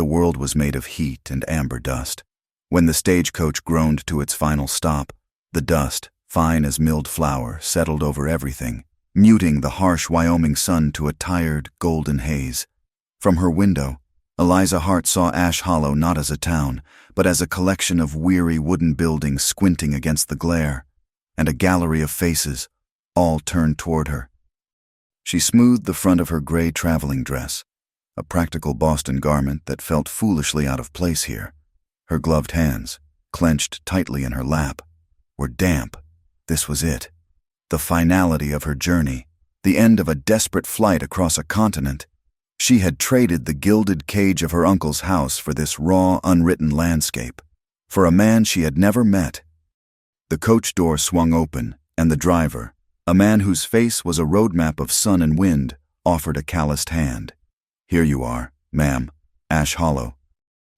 The world was made of heat and amber dust. When the stagecoach groaned to its final stop, the dust, fine as milled flour, settled over everything, muting the harsh Wyoming sun to a tired, golden haze. From her window, Eliza Hart saw Ash Hollow not as a town, but as a collection of weary wooden buildings squinting against the glare, and a gallery of faces, all turned toward her. She smoothed the front of her gray traveling dress, a practical Boston garment that felt foolishly out of place here. Her gloved hands, clenched tightly in her lap, were damp. This was it. The finality of her journey, the end of a desperate flight across a continent. She had traded the gilded cage of her uncle's house for this raw, unwritten landscape, for a man she had never met. The coach door swung open, and the driver, a man whose face was a roadmap of sun and wind, offered a calloused hand. "Here you are, ma'am, Ash Hollow."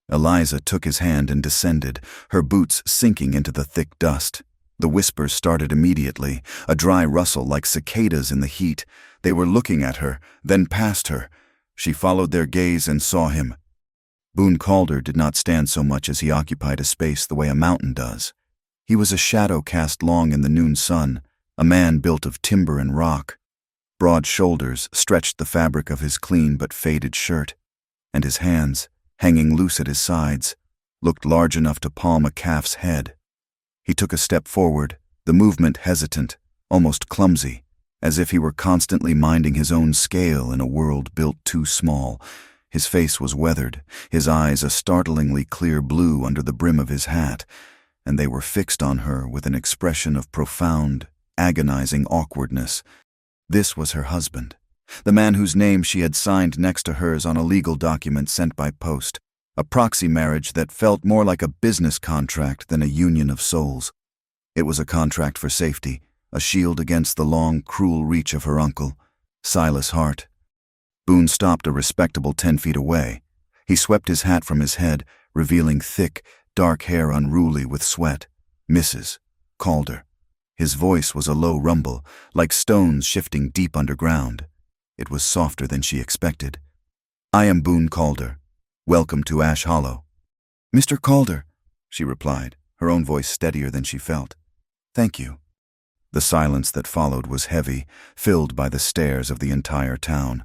Eliza took his hand and descended, her boots sinking into the thick dust. The whispers started immediately, a dry rustle like cicadas in the heat. They were looking at her, then past her. She followed their gaze and saw him. Boone Calder did not stand so much as he occupied a space the way a mountain does. He was a shadow cast long in the noon sun, a man built of timber and rock. Broad shoulders stretched the fabric of his clean but faded shirt, and his hands, hanging loose at his sides, looked large enough to palm a calf's head. He took a step forward, the movement hesitant, almost clumsy, as if he were constantly minding his own scale in a world built too small. His face was weathered, his eyes a startlingly clear blue under the brim of his hat, and they were fixed on her with an expression of profound, agonizing awkwardness. This was her husband, the man whose name she had signed next to hers on a legal document sent by post, a proxy marriage that felt more like a business contract than a union of souls. It was a contract for safety, a shield against the long, cruel reach of her uncle, Silas Hart. Boone stopped a respectable 10 feet away. He swept his hat from his head, revealing thick, dark hair unruly with sweat. "Mrs. Calder." His voice was a low rumble, like stones shifting deep underground. It was softer than she expected. "I am Boone Calder. Welcome to Ash Hollow." "Mr. Calder," she replied, her own voice steadier than she felt. "Thank you." The silence that followed was heavy, filled by the stares of the entire town.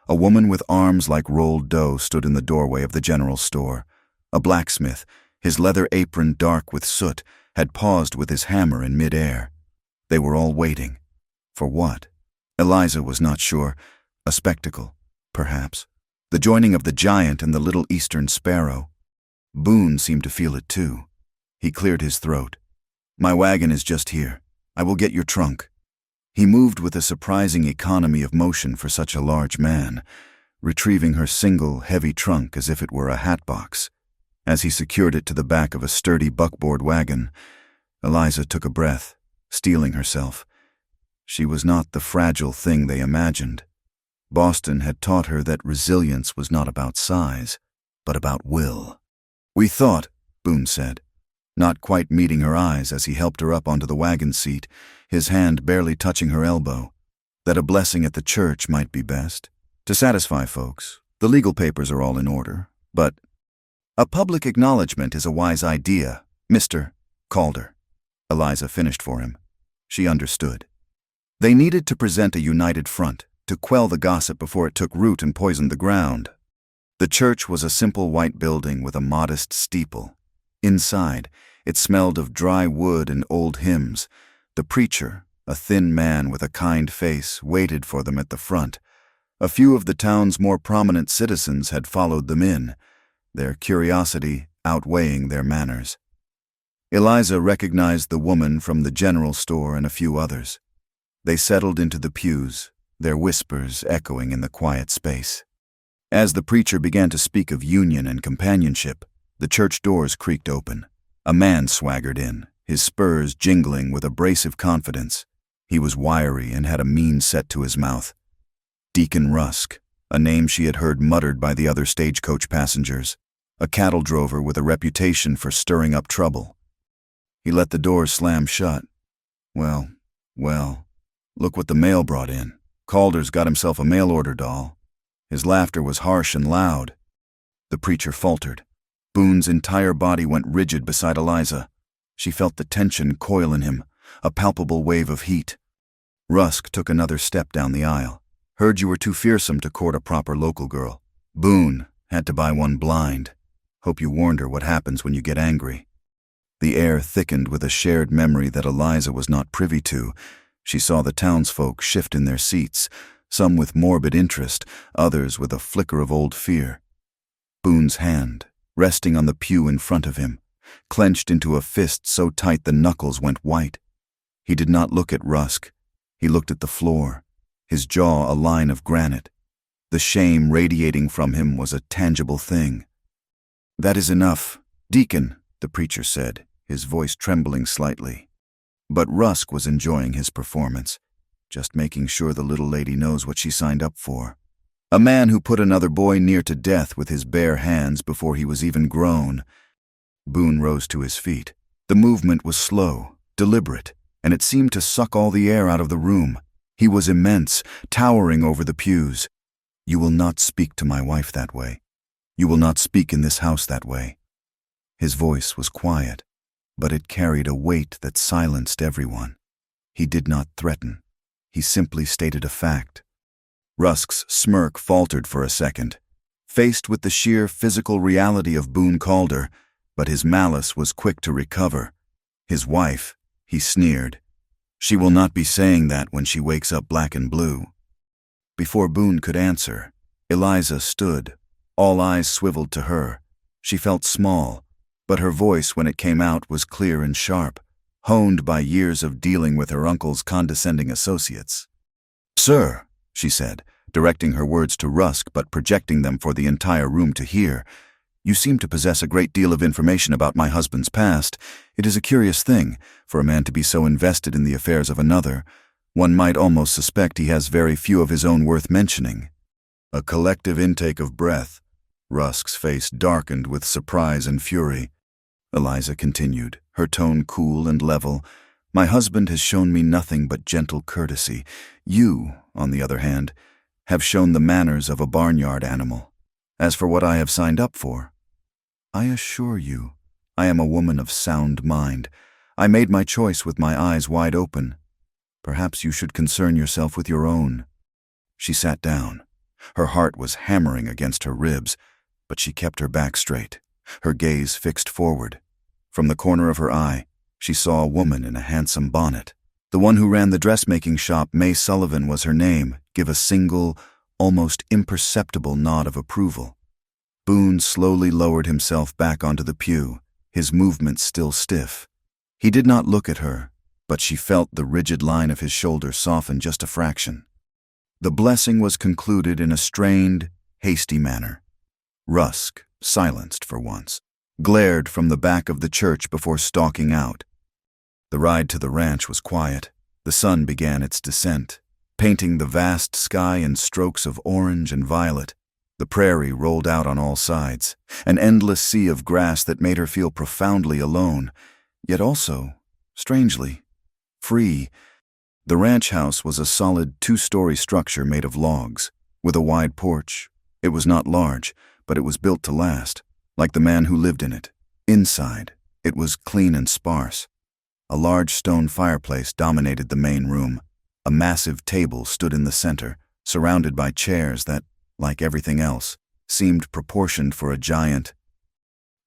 A woman with arms like rolled dough stood in the doorway of the general store. A blacksmith, his leather apron dark with soot, had paused with his hammer in mid-air. They were all waiting. For what? Eliza was not sure. A spectacle, perhaps. The joining of the giant and the little eastern sparrow. Boone seemed to feel it too. He cleared his throat. "My wagon is just here. I will get your trunk." He moved with a surprising economy of motion for such a large man, retrieving her single, heavy trunk as if it were a hatbox. As he secured it to the back of a sturdy buckboard wagon, Eliza took a breath, steeling herself. She was not the fragile thing they imagined. Boston had taught her that resilience was not about size, but about will. "We thought," Boone said, not quite meeting her eyes as he helped her up onto the wagon seat, his hand barely touching her elbow, "that a blessing at the church might be best. To satisfy folks, the legal papers are all in order, but a public acknowledgement is a wise idea, Mr. Calder." Eliza finished for him. She understood. They needed to present a united front, to quell the gossip before it took root and poisoned the ground. The church was a simple white building with a modest steeple. Inside, it smelled of dry wood and old hymns. The preacher, a thin man with a kind face, waited for them at the front. A few of the town's more prominent citizens had followed them in, their curiosity outweighing their manners. Eliza recognized the woman from the general store and a few others. They settled into the pews, their whispers echoing in the quiet space. As the preacher began to speak of union and companionship, the church doors creaked open. A man swaggered in, his spurs jingling with abrasive confidence. He was wiry and had a mean set to his mouth. Deacon Rusk, a name she had heard muttered by the other stagecoach passengers, a cattle drover with a reputation for stirring up trouble. He let the doors slam shut. Well, look what the mail brought in. Calder's got himself a mail-order doll. His laughter was harsh and loud. the preacher faltered. Boone's entire body went rigid beside Eliza. She felt the tension coil in him, a palpable wave of heat. Rusk took another step down the aisle. Heard you were too fearsome to court a proper local girl. Boone had to buy one blind. Hope you warned her what happens when you get angry. The air thickened with a shared memory that Eliza was not privy to. She saw the townsfolk shift in their seats, some with morbid interest, others with a flicker of old fear. Boone's hand, resting on the pew in front of him, clenched into a fist so tight the knuckles went white. He did not look at Rusk. He looked at the floor, his jaw a line of granite. The shame radiating from him was a tangible thing. "That is enough, Deacon," the preacher said, his voice trembling slightly. But Rusk was enjoying his performance, just making sure the little lady knows what she signed up for. A man who put another boy near to death with his bare hands before he was even grown. Boone rose to his feet. The movement was slow, deliberate, and it seemed to suck all the air out of the room. He was immense, towering over the pews. "You will not speak to my wife that way. You will not speak in this house that way." His voice was quiet, but it carried a weight that silenced everyone. He did not threaten. He simply stated a fact. Rusk's smirk faltered for a second, faced with the sheer physical reality of Boone Calder, but his malice was quick to recover. "His wife," he sneered. "She will not be saying that when she wakes up black and blue." Before Boone could answer, Eliza stood, all eyes swiveled to her. She felt small, but her voice when it came out was clear and sharp, honed by years of dealing with her uncle's condescending associates. "Sir," she said, directing her words to Rusk but projecting them for the entire room to hear, "you seem to possess a great deal of information about my husband's past. It is a curious thing, for a man to be so invested in the affairs of another. One might almost suspect he has very few of his own worth mentioning." A collective intake of breath. Rusk's face darkened with surprise and fury. Eliza continued, her tone cool and level. "My husband has shown me nothing but gentle courtesy. You, on the other hand, have shown the manners of a barnyard animal. As for what I have signed up for, I assure you, I am a woman of sound mind. I made my choice with my eyes wide open. Perhaps you should concern yourself with your own." She sat down. Her heart was hammering against her ribs, but she kept her back straight, her gaze fixed forward. From the corner of her eye, she saw a woman in a handsome bonnet. The one who ran the dressmaking shop, May Sullivan was her name, give a single, almost imperceptible nod of approval. Boone slowly lowered himself back onto the pew, his movements still stiff. He did not look at her, but she felt the rigid line of his shoulder soften just a fraction. The blessing was concluded in a strained, hasty manner. Rusk, silenced for once, glared from the back of the church before stalking out. The ride to the ranch was quiet. The sun began its descent, painting the vast sky in strokes of orange and violet. The prairie rolled out on all sides, an endless sea of grass that made her feel profoundly alone, yet also, strangely, free. The ranch house was a solid 2-story structure made of logs, with a wide porch. It was not large, but it was built to last, like the man who lived in it. Inside, it was clean and sparse. A large stone fireplace dominated the main room. A massive table stood in the center, surrounded by chairs that, like everything else, seemed proportioned for a giant.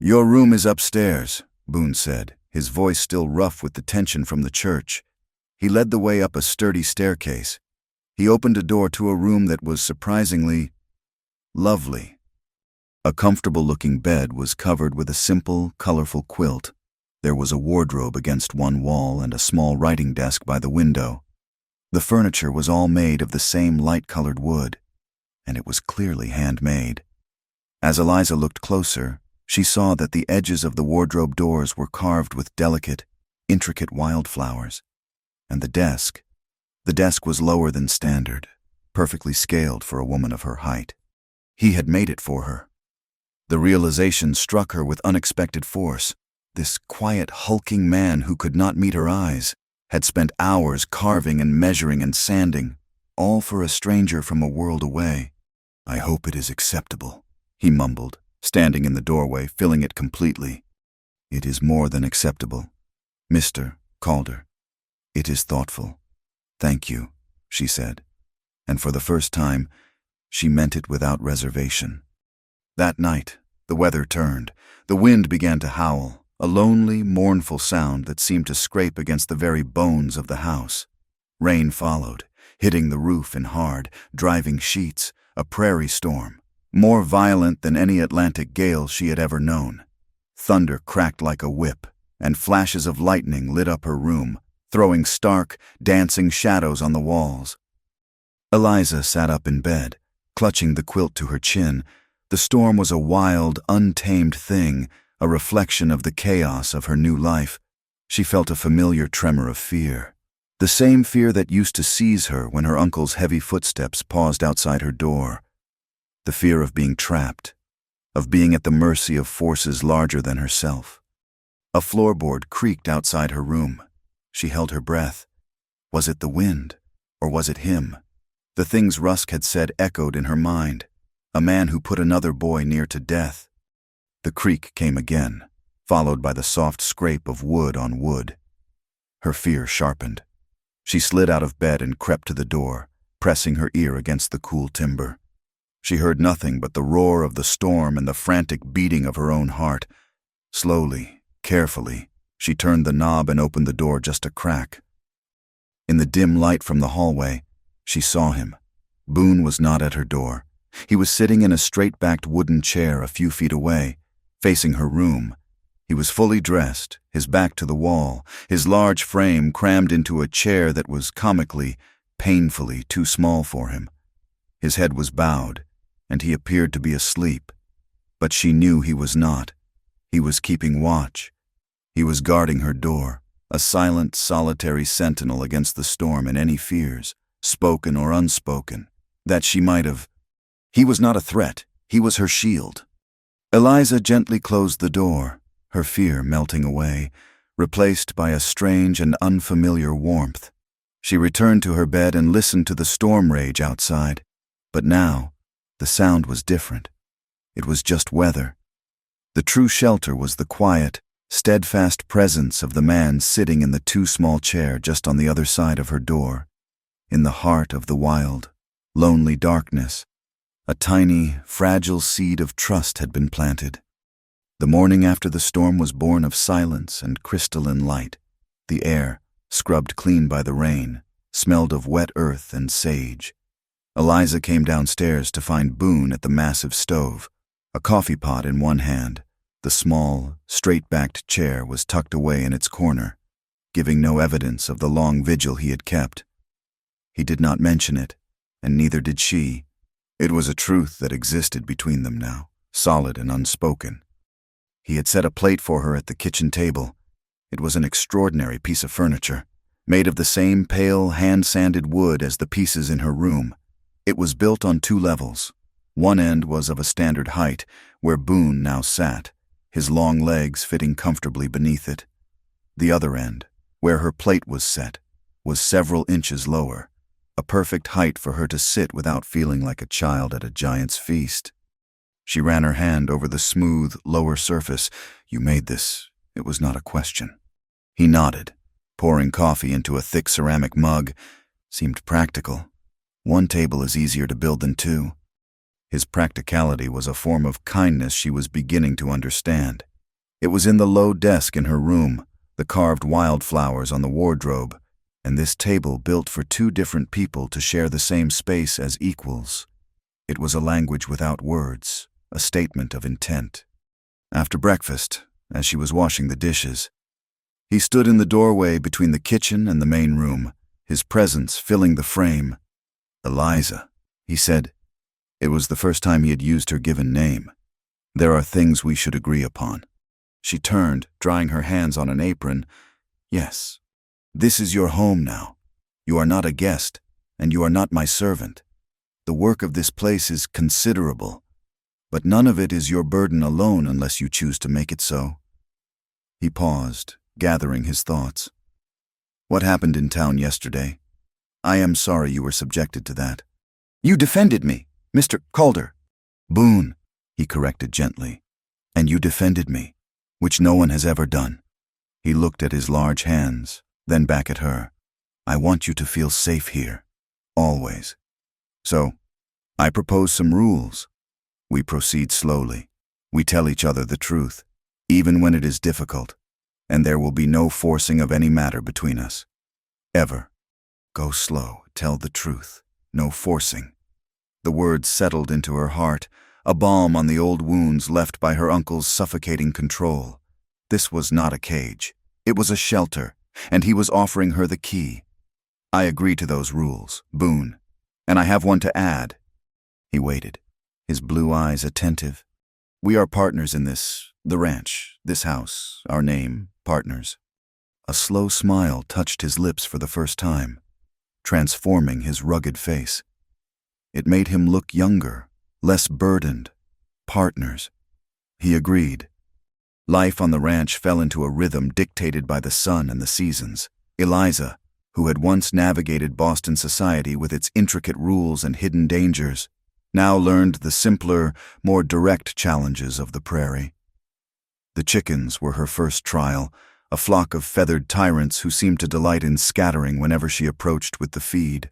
"Your room is upstairs," Boone said, his voice still rough with the tension from the church. He led the way up a sturdy staircase. He opened a door to a room that was surprisingly lovely. A comfortable-looking bed was covered with a simple, colorful quilt. There was a wardrobe against one wall and a small writing desk by the window. The furniture was all made of the same light-colored wood, and it was clearly handmade. As Eliza looked closer, she saw that the edges of the wardrobe doors were carved with delicate, intricate wildflowers. And the desk was lower than standard, perfectly scaled for a woman of her height. He had made it for her. The realization struck her with unexpected force. This quiet, hulking man who could not meet her eyes had spent hours carving and measuring and sanding, all for a stranger from a world away. "I hope it is acceptable," he mumbled, standing in the doorway, filling it completely. "It is more than acceptable, Mr. Calder. It is thoughtful. Thank you," she said, and for the first time, she meant it without reservation. That night, the weather turned. The wind began to howl, a lonely, mournful sound that seemed to scrape against the very bones of the house. Rain followed, hitting the roof in hard, driving sheets, a prairie storm, more violent than any Atlantic gale she had ever known. Thunder cracked like a whip, and flashes of lightning lit up her room, throwing stark, dancing shadows on the walls. Eliza sat up in bed, clutching the quilt to her chin. The storm was a wild, untamed thing, a reflection of the chaos of her new life. She felt a familiar tremor of fear, the same fear that used to seize her when her uncle's heavy footsteps paused outside her door. The fear of being trapped, of being at the mercy of forces larger than herself. A floorboard creaked outside her room. She held her breath. Was it the wind, or was it him? The things Rusk had said echoed in her mind. A man who put another boy near to death. The creak came again, followed by the soft scrape of wood on wood. Her fear sharpened. She slid out of bed and crept to the door, pressing her ear against the cool timber. She heard nothing but the roar of the storm and the frantic beating of her own heart. Slowly, carefully, she turned the knob and opened the door just a crack. In the dim light from the hallway, she saw him. Boone was not at her door. He was sitting in a straight-backed wooden chair a few feet away, facing her room. He was fully dressed, his back to the wall, his large frame crammed into a chair that was comically, painfully too small for him. His head was bowed, and he appeared to be asleep. But she knew he was not. He was keeping watch. He was guarding her door, a silent, solitary sentinel against the storm and any fears, spoken or unspoken, that she might have. He was not a threat. He was her shield. Eliza gently closed the door, her fear melting away, replaced by a strange and unfamiliar warmth. She returned to her bed and listened to the storm rage outside. But now, the sound was different. It was just weather. The true shelter was the quiet, steadfast presence of the man sitting in the too small chair just on the other side of her door. In the heart of the wild, lonely darkness, a tiny, fragile seed of trust had been planted. The morning after the storm was born of silence and crystalline light. The air, scrubbed clean by the rain, smelled of wet earth and sage. Eliza came downstairs to find Boone at the massive stove, a coffee pot in one hand. The small, straight-backed chair was tucked away in its corner, giving no evidence of the long vigil he had kept. He did not mention it, and neither did she. It was a truth that existed between them now, solid and unspoken. He had set a plate for her at the kitchen table. It was an extraordinary piece of furniture, made of the same pale, hand-sanded wood as the pieces in her room. It was built on 2 levels. One end was of a standard height, where Boone now sat, his long legs fitting comfortably beneath it. The other end, where her plate was set, was several inches lower, a perfect height for her to sit without feeling like a child at a giant's feast. She ran her hand over the smooth, lower surface. "You made this. It was not a question." He nodded, pouring coffee into a thick ceramic mug. Seemed practical. 1 table is easier to build than 2. His practicality was a form of kindness she was beginning to understand. It was in the low desk in her room, the carved wildflowers on the wardrobe, and this table built for 2 different people to share the same space as equals. It was a language without words, a statement of intent. After breakfast, as she was washing the dishes, he stood in the doorway between the kitchen and the main room, his presence filling the frame. "Eliza," he said. It was the first time he had used her given name. "There are things we should agree upon." She turned, drying her hands on an apron. "Yes. This is your home now. You are not a guest, and you are not my servant. The work of this place is considerable, but none of it is your burden alone unless you choose to make it so." He paused, gathering his thoughts. "What happened in town yesterday? I am sorry you were subjected to that." "You defended me, Mr. Calder." "Boone, he corrected gently. And you defended me, which no one has ever done. He looked at his large hands, then back at her. I want you to feel safe here, always. So, I propose some rules. We proceed slowly. We tell each other the truth, even when it is difficult, and there will be no forcing of any matter between us. Ever. Go slow, tell the truth, no forcing. The words settled into her heart, a balm on the old wounds left by her uncle's suffocating control. This was not a cage. It was a shelter, and he was offering her the key. I agree to those rules, Boone, and I have one to add. He waited, his blue eyes attentive. We are partners in this, the ranch, this house, our name, partners. A slow smile touched his lips for the first time, transforming his rugged face. It made him look younger, less burdened. Partners. He agreed. Life on the ranch fell into a rhythm dictated by the sun and the seasons. Eliza, who had once navigated Boston society with its intricate rules and hidden dangers, now learned the simpler, more direct challenges of the prairie. The chickens were her first trial, a flock of feathered tyrants who seemed to delight in scattering whenever she approached with the feed.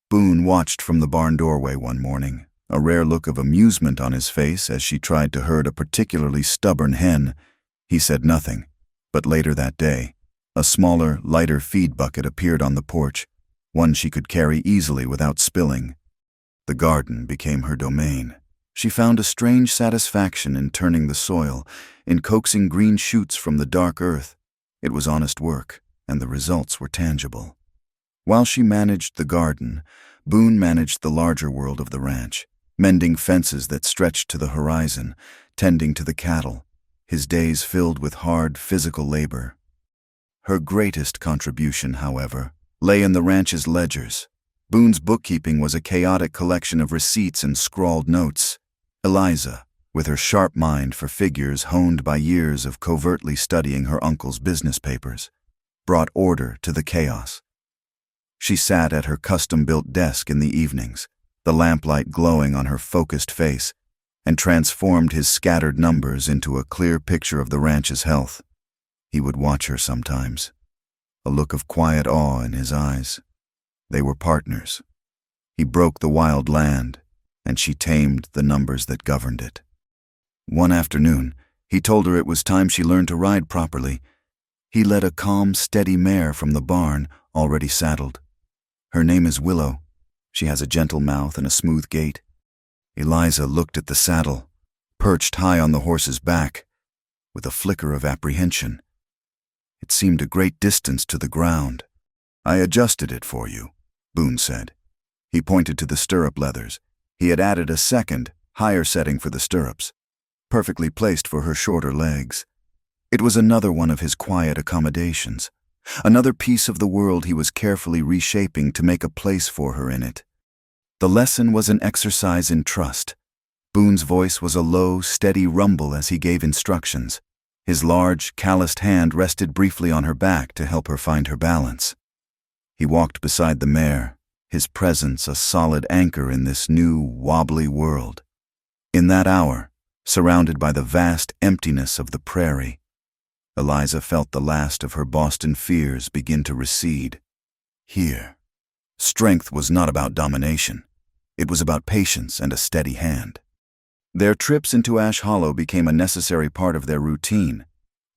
Boone watched from the barn doorway one morning, a rare look of amusement on his face as she tried to herd a particularly stubborn hen. He said nothing, but later that day, a smaller, lighter feed bucket appeared on the porch, one she could carry easily without spilling. The garden became her domain. She found a strange satisfaction in turning the soil, in coaxing green shoots from the dark earth. It was honest work, and the results were tangible. While she managed the garden, Boone managed the larger world of the ranch, mending fences that stretched to the horizon, tending to the cattle, his days filled with hard physical labor. Her greatest contribution, however, lay in the ranch's ledgers. Boone's bookkeeping was a chaotic collection of receipts and scrawled notes. Eliza, with her sharp mind for figures honed by years of covertly studying her uncle's business papers, brought order to the chaos. She sat at her custom-built desk in the evenings, the lamplight glowing on her focused face, and transformed his scattered numbers into a clear picture of the ranch's health. He would watch her sometimes, a look of quiet awe in his eyes. They were partners. He broke the wild land, and she tamed the numbers that governed it. One afternoon, he told her it was time she learned to ride properly. He led a calm, steady mare from the barn, already saddled. Her name is Willow. She has a gentle mouth and a smooth gait. Eliza looked at the saddle, perched high on the horse's back, with a flicker of apprehension. It seemed a great distance to the ground. I adjusted it for you, Boone said. He pointed to the stirrup leathers. He had added a second, higher setting for the stirrups, perfectly placed for her shorter legs. It was another one of his quiet accommodations, another piece of the world he was carefully reshaping to make a place for her in it. The lesson was an exercise in trust. Boone's voice was a low, steady rumble as he gave instructions. His large, calloused hand rested briefly on her back to help her find her balance. He walked beside the mare, his presence a solid anchor in this new, wobbly world. In that hour, surrounded by the vast emptiness of the prairie, Eliza felt the last of her Boston fears begin to recede. Here, strength was not about domination. It was about patience and a steady hand. Their trips into Ash Hollow became a necessary part of their routine.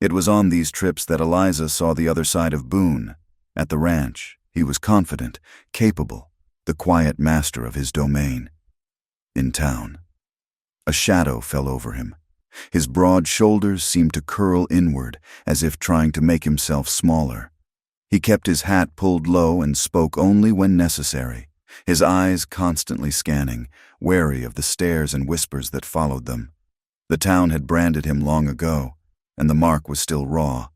It was on these trips that Eliza saw the other side of Boone. At the ranch, he was confident, capable, the quiet master of his domain. In town, a shadow fell over him. His broad shoulders seemed to curl inward, as if trying to make himself smaller. He kept his hat pulled low and spoke only when necessary, his eyes constantly scanning, wary of the stares and whispers that followed them. The town had branded him long ago, and the mark was still raw.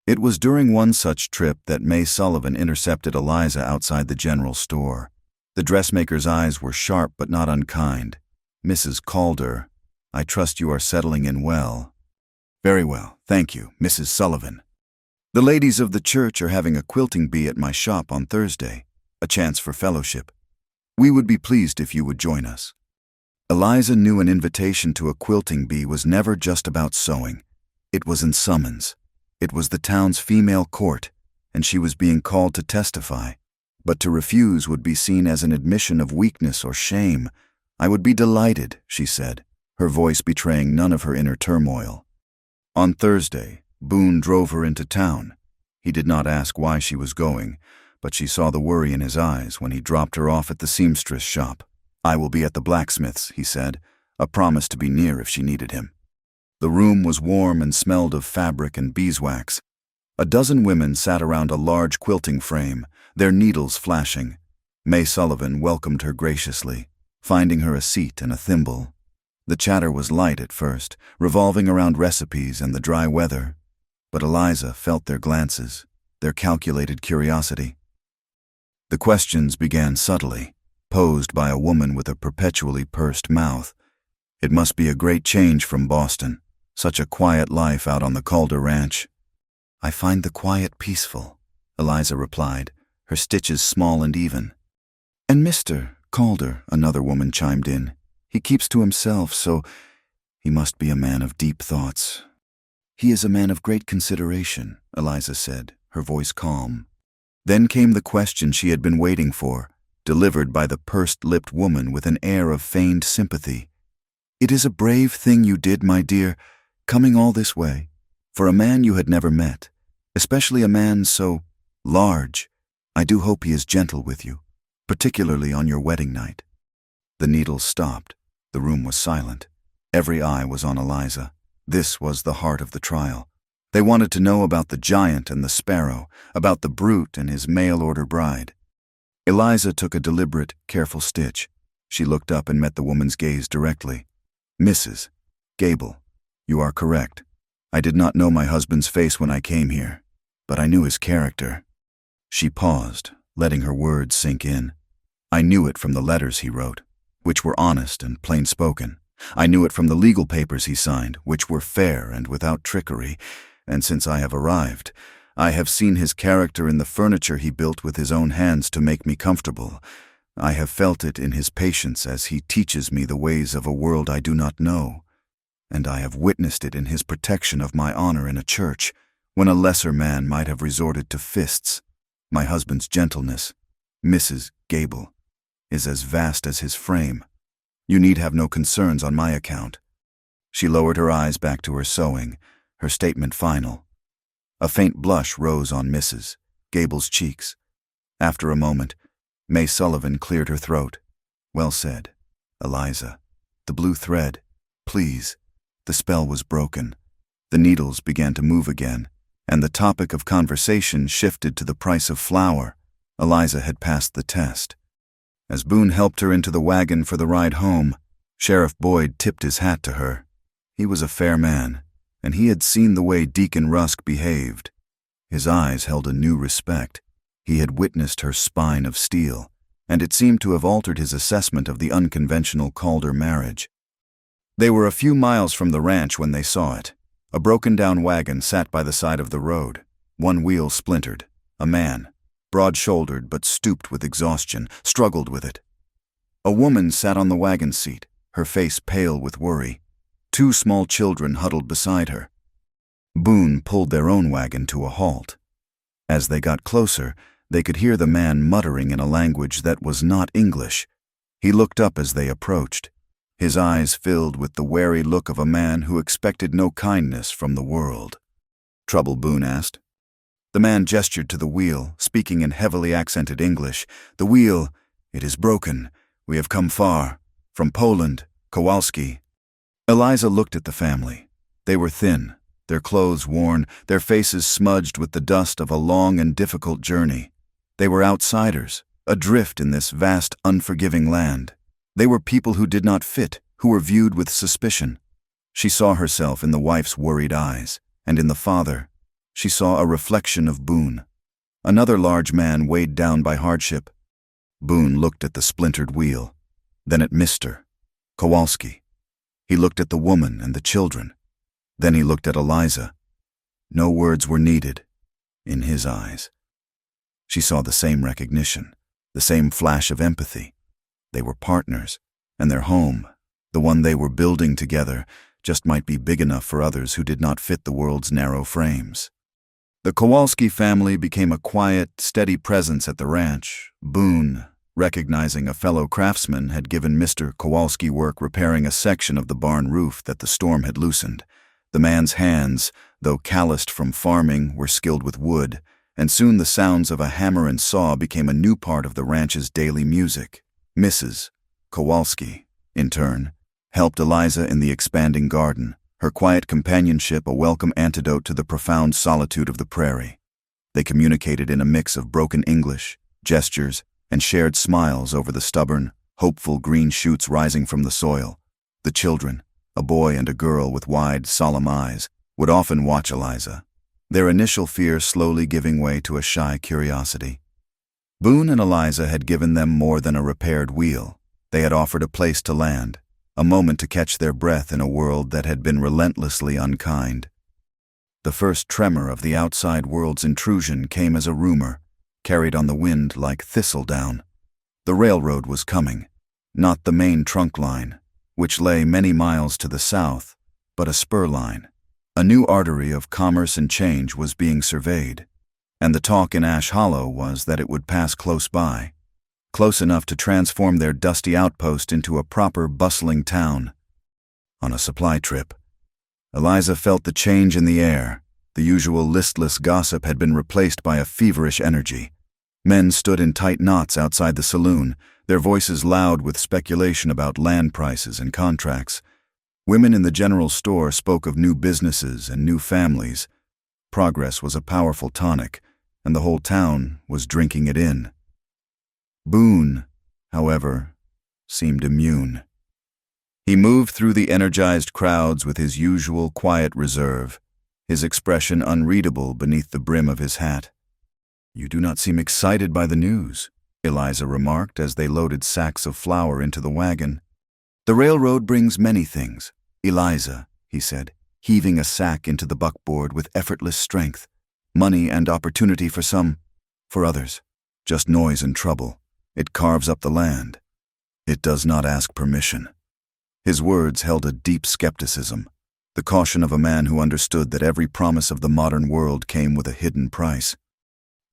It was during one such trip that May Sullivan intercepted Eliza outside the general store. The dressmaker's eyes were sharp but not unkind. "Mrs. Calder, I trust you are settling in well." "Very well, thank you, Mrs. Sullivan. The ladies of the church are having a quilting bee at my shop on Thursday, a chance for fellowship. We would be pleased if you would join us." Eliza knew an invitation to a quilting bee was never just about sewing. It was in summons. It was the town's female court, and she was being called to testify. But to refuse would be seen as an admission of weakness or shame. "I would be delighted," she said, her voice betraying none of her inner turmoil. On Thursday, Boone drove her into town. He did not ask why she was going, but she saw the worry in his eyes when he dropped her off at the seamstress shop. "I will be at the blacksmith's," he said, a promise to be near if she needed him. The room was warm and smelled of fabric and beeswax. A dozen women sat around a large quilting frame, their needles flashing. May Sullivan welcomed her graciously, finding her a seat and a thimble. The chatter was light at first, revolving around recipes and the dry weather, but Eliza felt their glances, their calculated curiosity. The questions began subtly, posed by a woman with a perpetually pursed mouth. It must be a great change from Boston, such a quiet life out on the Calder Ranch. "I find the quiet peaceful," Eliza replied, her stitches small and even. "And Mr. Calder," another woman chimed in. "He keeps to himself, so he must be a man of deep thoughts." "He is a man of great consideration," Eliza said, her voice calm. Then came the question she had been waiting for, delivered by the pursed-lipped woman with an air of feigned sympathy. "It is a brave thing you did, my dear, coming all this way, for a man you had never met, especially a man so large. I do hope he is gentle with you, particularly on your wedding night." The needles stopped. The room was silent. Every eye was on Eliza. This was the heart of the trial. They wanted to know about the giant and the sparrow, about the brute and his mail-order bride. Eliza took a deliberate, careful stitch. She looked up and met the woman's gaze directly. "Mrs. Gable, you are correct. I did not know my husband's face when I came here, but I knew his character." She paused, letting her words sink in. "I knew it from the letters he wrote, which were honest and plain-spoken. I knew it from the legal papers he signed, which were fair and without trickery, and since I have arrived, I have seen his character in the furniture he built with his own hands to make me comfortable. I have felt it in his patience as he teaches me the ways of a world I do not know, and I have witnessed it in his protection of my honor in a church, when a lesser man might have resorted to fists. My husband's gentleness, Mrs. Gable, is as vast as his frame. You need have no concerns on my account." She lowered her eyes back to her sewing, her statement final. A faint blush rose on Mrs. Gable's cheeks. After a moment, May Sullivan cleared her throat. "Well said, Eliza. The blue thread, please." The spell was broken. The needles began to move again, and the topic of conversation shifted to the price of flour. Eliza had passed the test. As Boone helped her into the wagon for the ride home, Sheriff Boyd tipped his hat to her. He was a fair man, and he had seen the way Deacon Rusk behaved. His eyes held a new respect. He had witnessed her spine of steel, and it seemed to have altered his assessment of the unconventional Calder marriage. They were a few miles from the ranch when they saw it. A broken-down wagon sat by the side of the road, one wheel splintered. A man, broad-shouldered but stooped with exhaustion, struggled with it. A woman sat on the wagon seat, her face pale with worry. Two small children huddled beside her. Boone pulled their own wagon to a halt. As they got closer, they could hear the man muttering in a language that was not English. He looked up as they approached, his eyes filled with the wary look of a man who expected no kindness from the world. "Trouble?" Boone asked. The man gestured to the wheel, speaking in heavily accented English. "The wheel, it is broken. We have come far. From Poland, Kowalski." Eliza looked at the family. They were thin, their clothes worn, their faces smudged with the dust of a long and difficult journey. They were outsiders, adrift in this vast, unforgiving land. They were people who did not fit, who were viewed with suspicion. She saw herself in the wife's worried eyes, and in the father, she saw a reflection of Boone, another large man weighed down by hardship. Boone looked at the splintered wheel, then at Mr. Kowalski. He looked at the woman and the children. Then he looked at Eliza. No words were needed in his eyes. She saw the same recognition, the same flash of empathy. They were partners, and their home, The one they were building together just might be big enough for others who did not fit the world's narrow frames. The Kowalski family became a quiet, steady presence at the ranch. Boone, recognizing a fellow craftsman, had given Mr. Kowalski work repairing a section of the barn roof that the storm had loosened. The man's hands, though calloused from farming, were skilled with wood, and soon the sounds of a hammer and saw became a new part of the ranch's daily music. Mrs. Kowalski, in turn, helped Eliza in the expanding garden, her quiet companionship a welcome antidote to the profound solitude of the prairie. They communicated in a mix of broken English, gestures, and shared smiles over the stubborn, hopeful green shoots rising from the soil. The children, a boy and a girl with wide, solemn eyes, would often watch Eliza, their initial fear slowly giving way to a shy curiosity. Boone and Eliza had given them more than a repaired wheel. They had offered a place to land, a moment to catch their breath in a world that had been relentlessly unkind. The first tremor of the outside world's intrusion came as a rumor, carried on the wind like thistledown. The railroad was coming, not the main trunk line, which lay many miles to the south, but a spur line. A new artery of commerce and change was being surveyed, and the talk in Ash Hollow was that it would pass close by, close enough to transform their dusty outpost into a proper, bustling town. On a supply trip, Eliza felt the change in the air. The usual listless gossip had been replaced by a feverish energy. Men stood in tight knots outside the saloon, their voices loud with speculation about land prices and contracts. Women in the general store spoke of new businesses and new families. Progress was a powerful tonic, and the whole town was drinking it in. Boone, however, seemed immune. He moved through the energized crowds with his usual quiet reserve, his expression unreadable beneath the brim of his hat. "You do not seem excited by the news," Eliza remarked as they loaded sacks of flour into the wagon. "The railroad brings many things, Eliza," he said, heaving a sack into the buckboard with effortless strength. "Money and opportunity for some, for others. Just noise and trouble. It carves up the land. It does not ask permission." His words held a deep skepticism, the caution of a man who understood that every promise of the modern world came with a hidden price.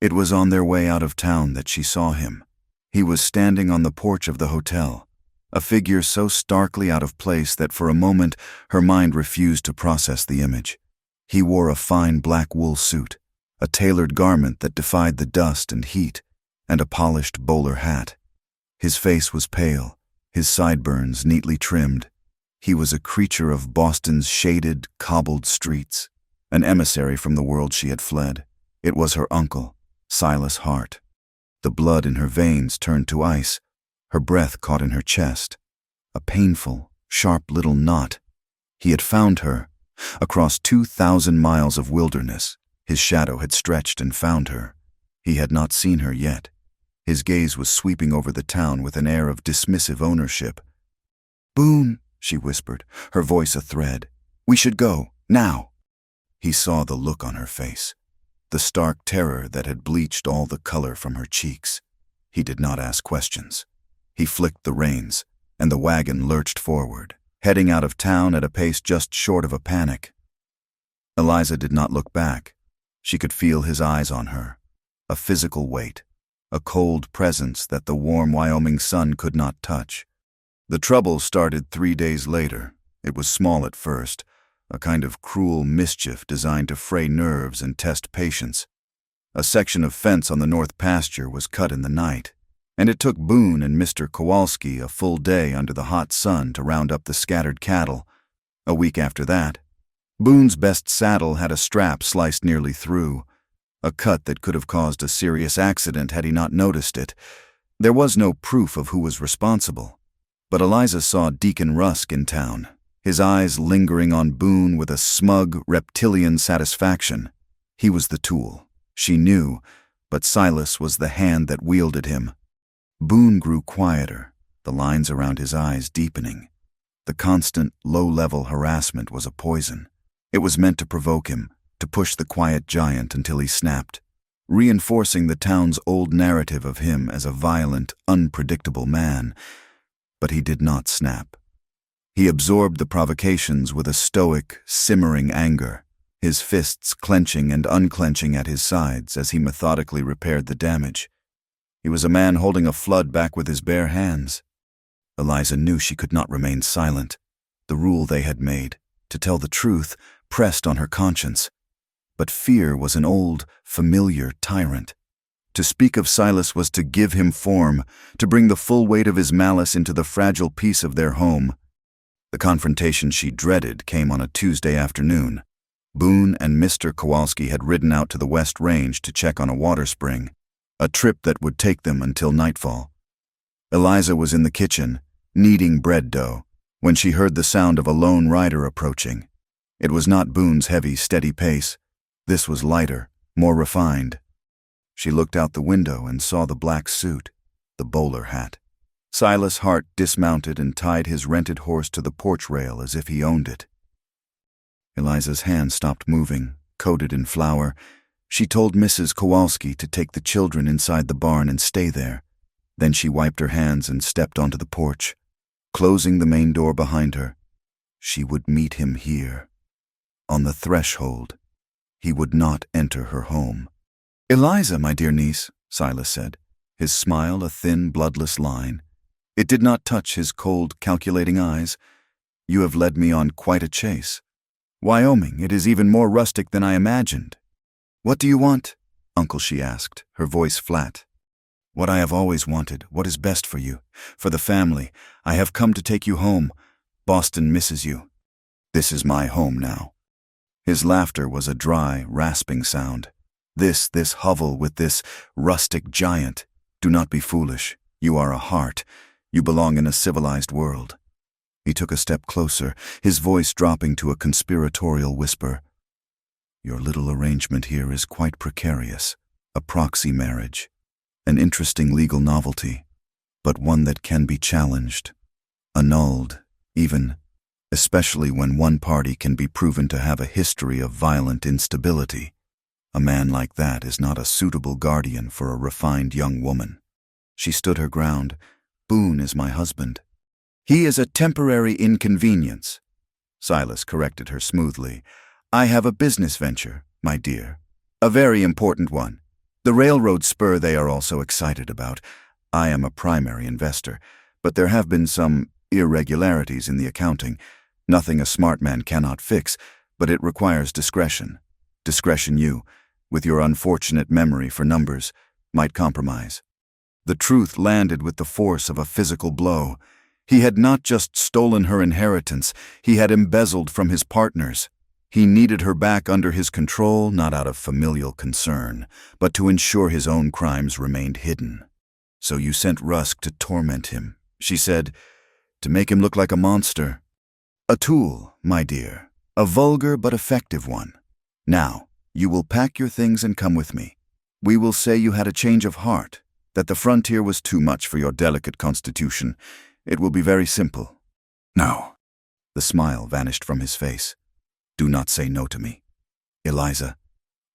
It was on their way out of town that she saw him. He was standing on the porch of the hotel, a figure so starkly out of place that for a moment her mind refused to process the image. He wore a fine black wool suit, a tailored garment that defied the dust and heat, and a polished bowler hat. His face was pale, his sideburns neatly trimmed. He was a creature of Boston's shaded, cobbled streets, an emissary from the world she had fled. It was her uncle, Silas Hart. The blood in her veins turned to ice. Her breath caught in her chest, a painful, sharp little knot. He had found her. Across 2,000 miles of wilderness, his shadow had stretched and found her. He had not seen her yet. His gaze was sweeping over the town with an air of dismissive ownership. "Boone," she whispered, her voice a thread. "We should go, now." He saw the look on her face, the stark terror that had bleached all the color from her cheeks. He did not ask questions. He flicked the reins, and the wagon lurched forward, heading out of town at a pace just short of a panic. Eliza did not look back. She could feel his eyes on her, a physical weight, a cold presence that the warm Wyoming sun could not touch. The trouble started 3 days later. It was small at first, a kind of cruel mischief designed to fray nerves and test patience. A section of fence on the north pasture was cut in the night, and it took Boone and Mr. Kowalski a full day under the hot sun to round up the scattered cattle. A week after that, Boone's best saddle had a strap sliced nearly through, a cut that could have caused a serious accident had he not noticed it. There was no proof of who was responsible, but Eliza saw Deacon Rusk in town, his eyes lingering on Boone with a smug, reptilian satisfaction. He was the tool, she knew, but Silas was the hand that wielded him. Boone grew quieter, the lines around his eyes deepening. The constant, low-level harassment was a poison. It was meant to provoke him, to push the quiet giant until he snapped, reinforcing the town's old narrative of him as a violent, unpredictable man. But he did not snap. He absorbed the provocations with a stoic, simmering anger, his fists clenching and unclenching at his sides as he methodically repaired the damage. He was a man holding a flood back with his bare hands. Eliza knew she could not remain silent. The rule they had made, to tell the truth, pressed on her conscience. But fear was an old, familiar tyrant. To speak of Silas was to give him form, to bring the full weight of his malice into the fragile peace of their home. The confrontation she dreaded came on a Tuesday afternoon. Boone and Mr. Kowalski had ridden out to the West Range to check on a water spring, a trip that would take them until nightfall. Eliza was in the kitchen, kneading bread dough, when she heard the sound of a lone rider approaching. It was not Boone's heavy, steady pace. This was lighter, more refined. She looked out the window and saw the black suit, the bowler hat. Silas Hart dismounted and tied his rented horse to the porch rail as if he owned it. Eliza's hand stopped moving, coated in flour. She told Mrs. Kowalski to take the children inside the barn and stay there. Then she wiped her hands and stepped onto the porch, closing the main door behind her. She would meet him here, on the threshold. He would not enter her home. "Eliza, my dear niece," Silas said, his smile a thin, bloodless line. It did not touch his cold, calculating eyes. "You have led me on quite a chase. Wyoming, it is even more rustic than I imagined." "What do you want?" Uncle, she asked, her voice flat. "What I have always wanted, what is best for you, for the family. I have come to take you home. Boston misses you. This is my home now." His laughter was a dry, rasping sound. This hovel with this rustic giant. Do not be foolish. You are a heart. You belong in a civilized world. He took a step closer, his voice dropping to a conspiratorial whisper. "Your little arrangement here is quite precarious. A proxy marriage. An interesting legal novelty, but one that can be challenged, annulled, even, especially when one party can be proven to have a history of violent instability. A man like that is not a suitable guardian for a refined young woman." She stood her ground. "Boone is my husband." "He is a temporary inconvenience," Silas corrected her smoothly. "I have a business venture, my dear. A very important one. The railroad spur they are all so excited about. I am a primary investor, but there have been some irregularities in the accounting. Nothing a smart man cannot fix, but it requires discretion. Discretion you, with your unfortunate memory for numbers, might compromise." The truth landed with the force of a physical blow. He had not just stolen her inheritance, he had embezzled from his partners. He needed her back under his control, not out of familial concern, but to ensure his own crimes remained hidden. "So you sent Rusk to torment him," she said, "to make him look like a monster." "A tool, my dear, a vulgar but effective one. Now, you will pack your things and come with me. We will say you had a change of heart, that the frontier was too much for your delicate constitution. It will be very simple." "No." The smile vanished from his face. "Do not say no to me. Eliza,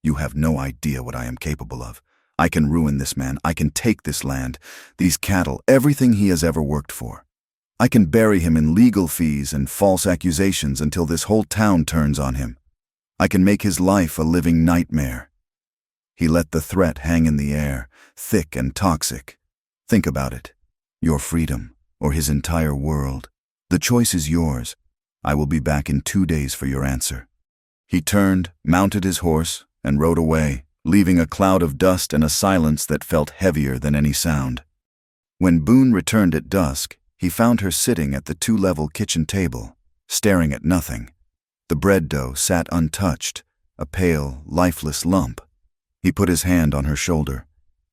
you have no idea what I am capable of. I can ruin this man. I can take this land, these cattle, everything he has ever worked for. I can bury him in legal fees and false accusations until this whole town turns on him. I can make his life a living nightmare." He let the threat hang in the air, thick and toxic. "Think about it. Your freedom, or his entire world. The choice is yours. I will be back in 2 days for your answer." He turned, mounted his horse, and rode away, leaving a cloud of dust and a silence that felt heavier than any sound. When Boone returned at dusk, he found her sitting at the 2-level kitchen table, staring at nothing. The bread dough sat untouched, a pale, lifeless lump. He put his hand on her shoulder,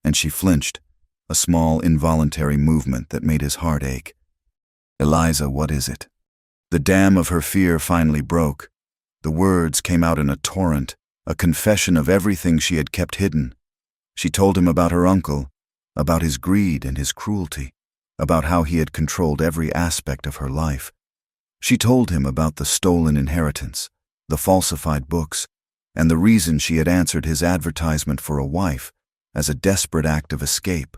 and she flinched, a small, involuntary movement that made his heart ache. "Eliza, what is it?" The dam of her fear finally broke. The words came out in a torrent, a confession of everything she had kept hidden. She told him about her uncle, about his greed and his cruelty, about how he had controlled every aspect of her life. She told him about the stolen inheritance, the falsified books, and the reason she had answered his advertisement for a wife as a desperate act of escape.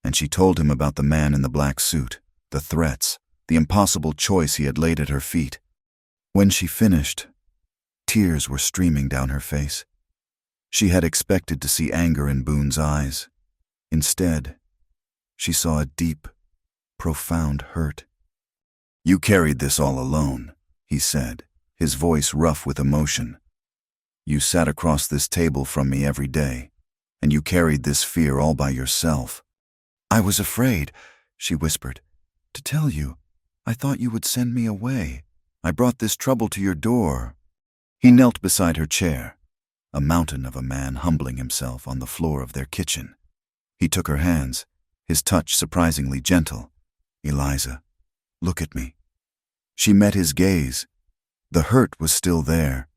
And she told him about the man in the black suit, the threats, the impossible choice he had laid at her feet. When she finished, tears were streaming down her face. She had expected to see anger in Boone's eyes. Instead, she saw a deep, profound hurt. "You carried this all alone," he said, his voice rough with emotion. "You sat across this table from me every day, and you carried this fear all by yourself." "I was afraid," she whispered. "To tell you, I thought you would send me away. I brought this trouble to your door." He knelt beside her chair, a mountain of a man humbling himself on the floor of their kitchen. He took her hands, his touch surprisingly gentle. "Eliza, look at me." She met his gaze. The hurt was still there,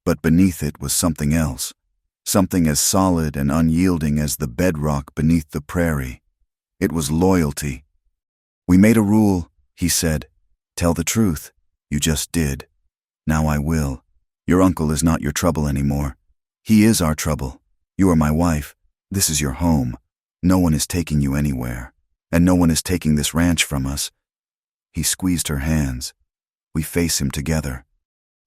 but beneath it was something else, something as solid and unyielding as the bedrock beneath the prairie. It was loyalty. "We made a rule," he said. "Tell the truth. You just did. Now I will. Your uncle is not your trouble anymore. He is our trouble. You are my wife. This is your home. No one is taking you anywhere, and no one is taking this ranch from us." He squeezed her hands. "We face him together."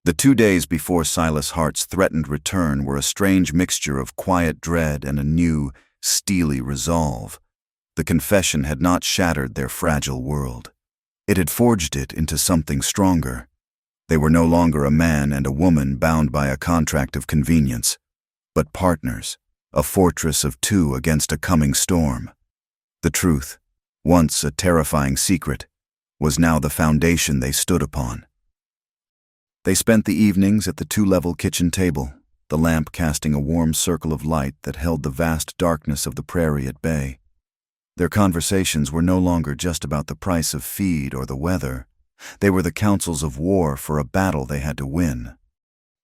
The 2 days before Silas Hart's threatened return were a strange mixture of quiet dread and a new, steely resolve. The confession had not shattered their fragile world. It had forged it into something stronger. They were no longer a man and a woman bound by a contract of convenience, but partners, a fortress of two against a coming storm. The truth, once a terrifying secret, was now the foundation they stood upon. They spent the evenings at the 2-level kitchen table, the lamp casting a warm circle of light that held the vast darkness of the prairie at bay. Their conversations were no longer just about the price of feed or the weather. They were the counsels of war for a battle they had to win.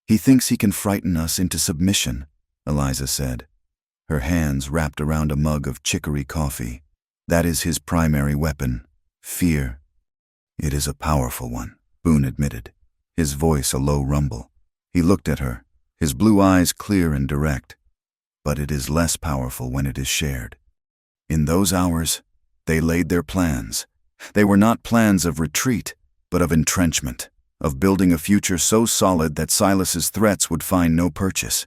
"He thinks he can frighten us into submission," Eliza said, her hands wrapped around a mug of chicory coffee. "That is his primary weapon, fear." "It is a powerful one," Boone admitted, his voice a low rumble. He looked at her, his blue eyes clear and direct. "But it is less powerful when it is shared." In those hours, they laid their plans. They were not plans of retreat, but of entrenchment, of building a future so solid that Silas's threats would find no purchase.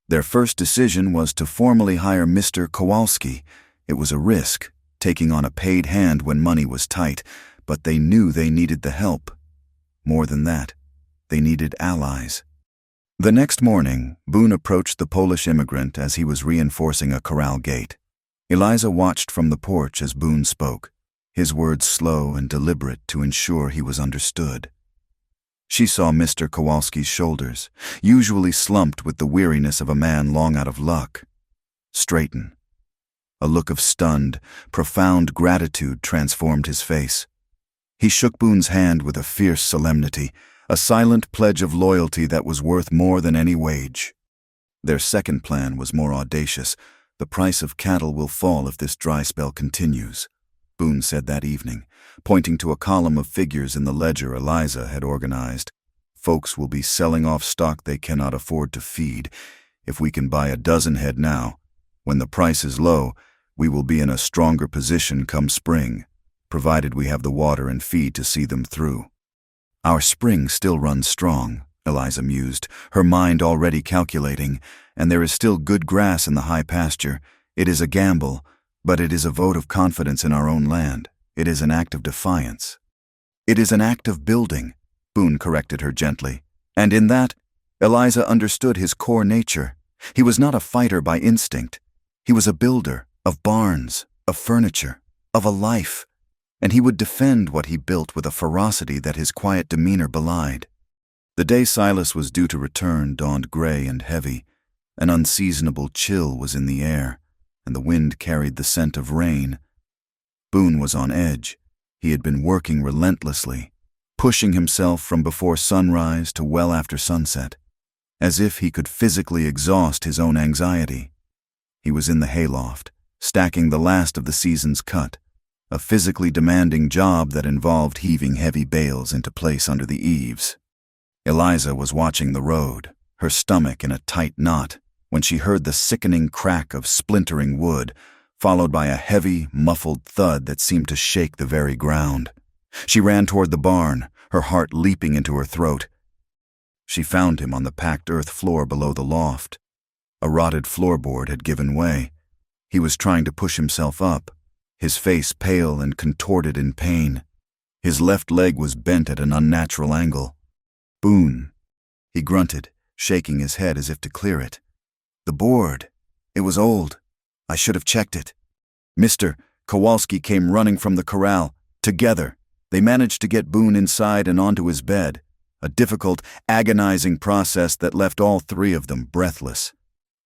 Their first decision was to formally hire Mr. Kowalski. It was a risk, taking on a paid hand when money was tight, but they knew they needed the help. More than that, they needed allies. The next morning, Boone approached the Polish immigrant as he was reinforcing a corral gate. Eliza watched from the porch as Boone spoke, his words slow and deliberate to ensure he was understood. She saw Mr. Kowalski's shoulders, usually slumped with the weariness of a man long out of luck, straighten. A look of stunned, profound gratitude transformed his face. He shook Boone's hand with a fierce solemnity, a silent pledge of loyalty that was worth more than any wage. Their second plan was more audacious. "The price of cattle will fall if this dry spell continues," Boone said that evening, pointing to a column of figures in the ledger Eliza had organized. "Folks will be selling off stock they cannot afford to feed. If we can buy a dozen head now, when the price is low, we will be in a stronger position come spring, provided we have the water and feed to see them through." "Our spring still runs strong," Eliza mused, her mind already calculating, "and there is still good grass in the high pasture. It is a gamble, but it is a vote of confidence in our own land. It is an act of defiance." "It is an act of building," Boone corrected her gently. And in that, Eliza understood his core nature. He was not a fighter by instinct. He was a builder of barns, of furniture, of a life, and he would defend what he built with a ferocity that his quiet demeanor belied. The day Silas was due to return dawned gray and heavy. An unseasonable chill was in the air, and the wind carried the scent of rain. Boone was on edge. He had been working relentlessly, pushing himself from before sunrise to well after sunset, as if he could physically exhaust his own anxiety. He was in the hayloft, stacking the last of the season's cut, a physically demanding job that involved heaving heavy bales into place under the eaves. Eliza was watching the road, her stomach in a tight knot, when she heard the sickening crack of splintering wood, followed by a heavy, muffled thud that seemed to shake the very ground. She ran toward the barn, her heart leaping into her throat. She found him on the packed earth floor below the loft. A rotted floorboard had given way. He was trying to push himself up, his face pale and contorted in pain. His left leg was bent at an unnatural angle. "Boone," he grunted, shaking his head as if to clear it. "The board. It was old. I should have checked it." Mr. Kowalski came running from the corral. Together, they managed to get Boone inside and onto his bed, a difficult, agonizing process that left all three of them breathless.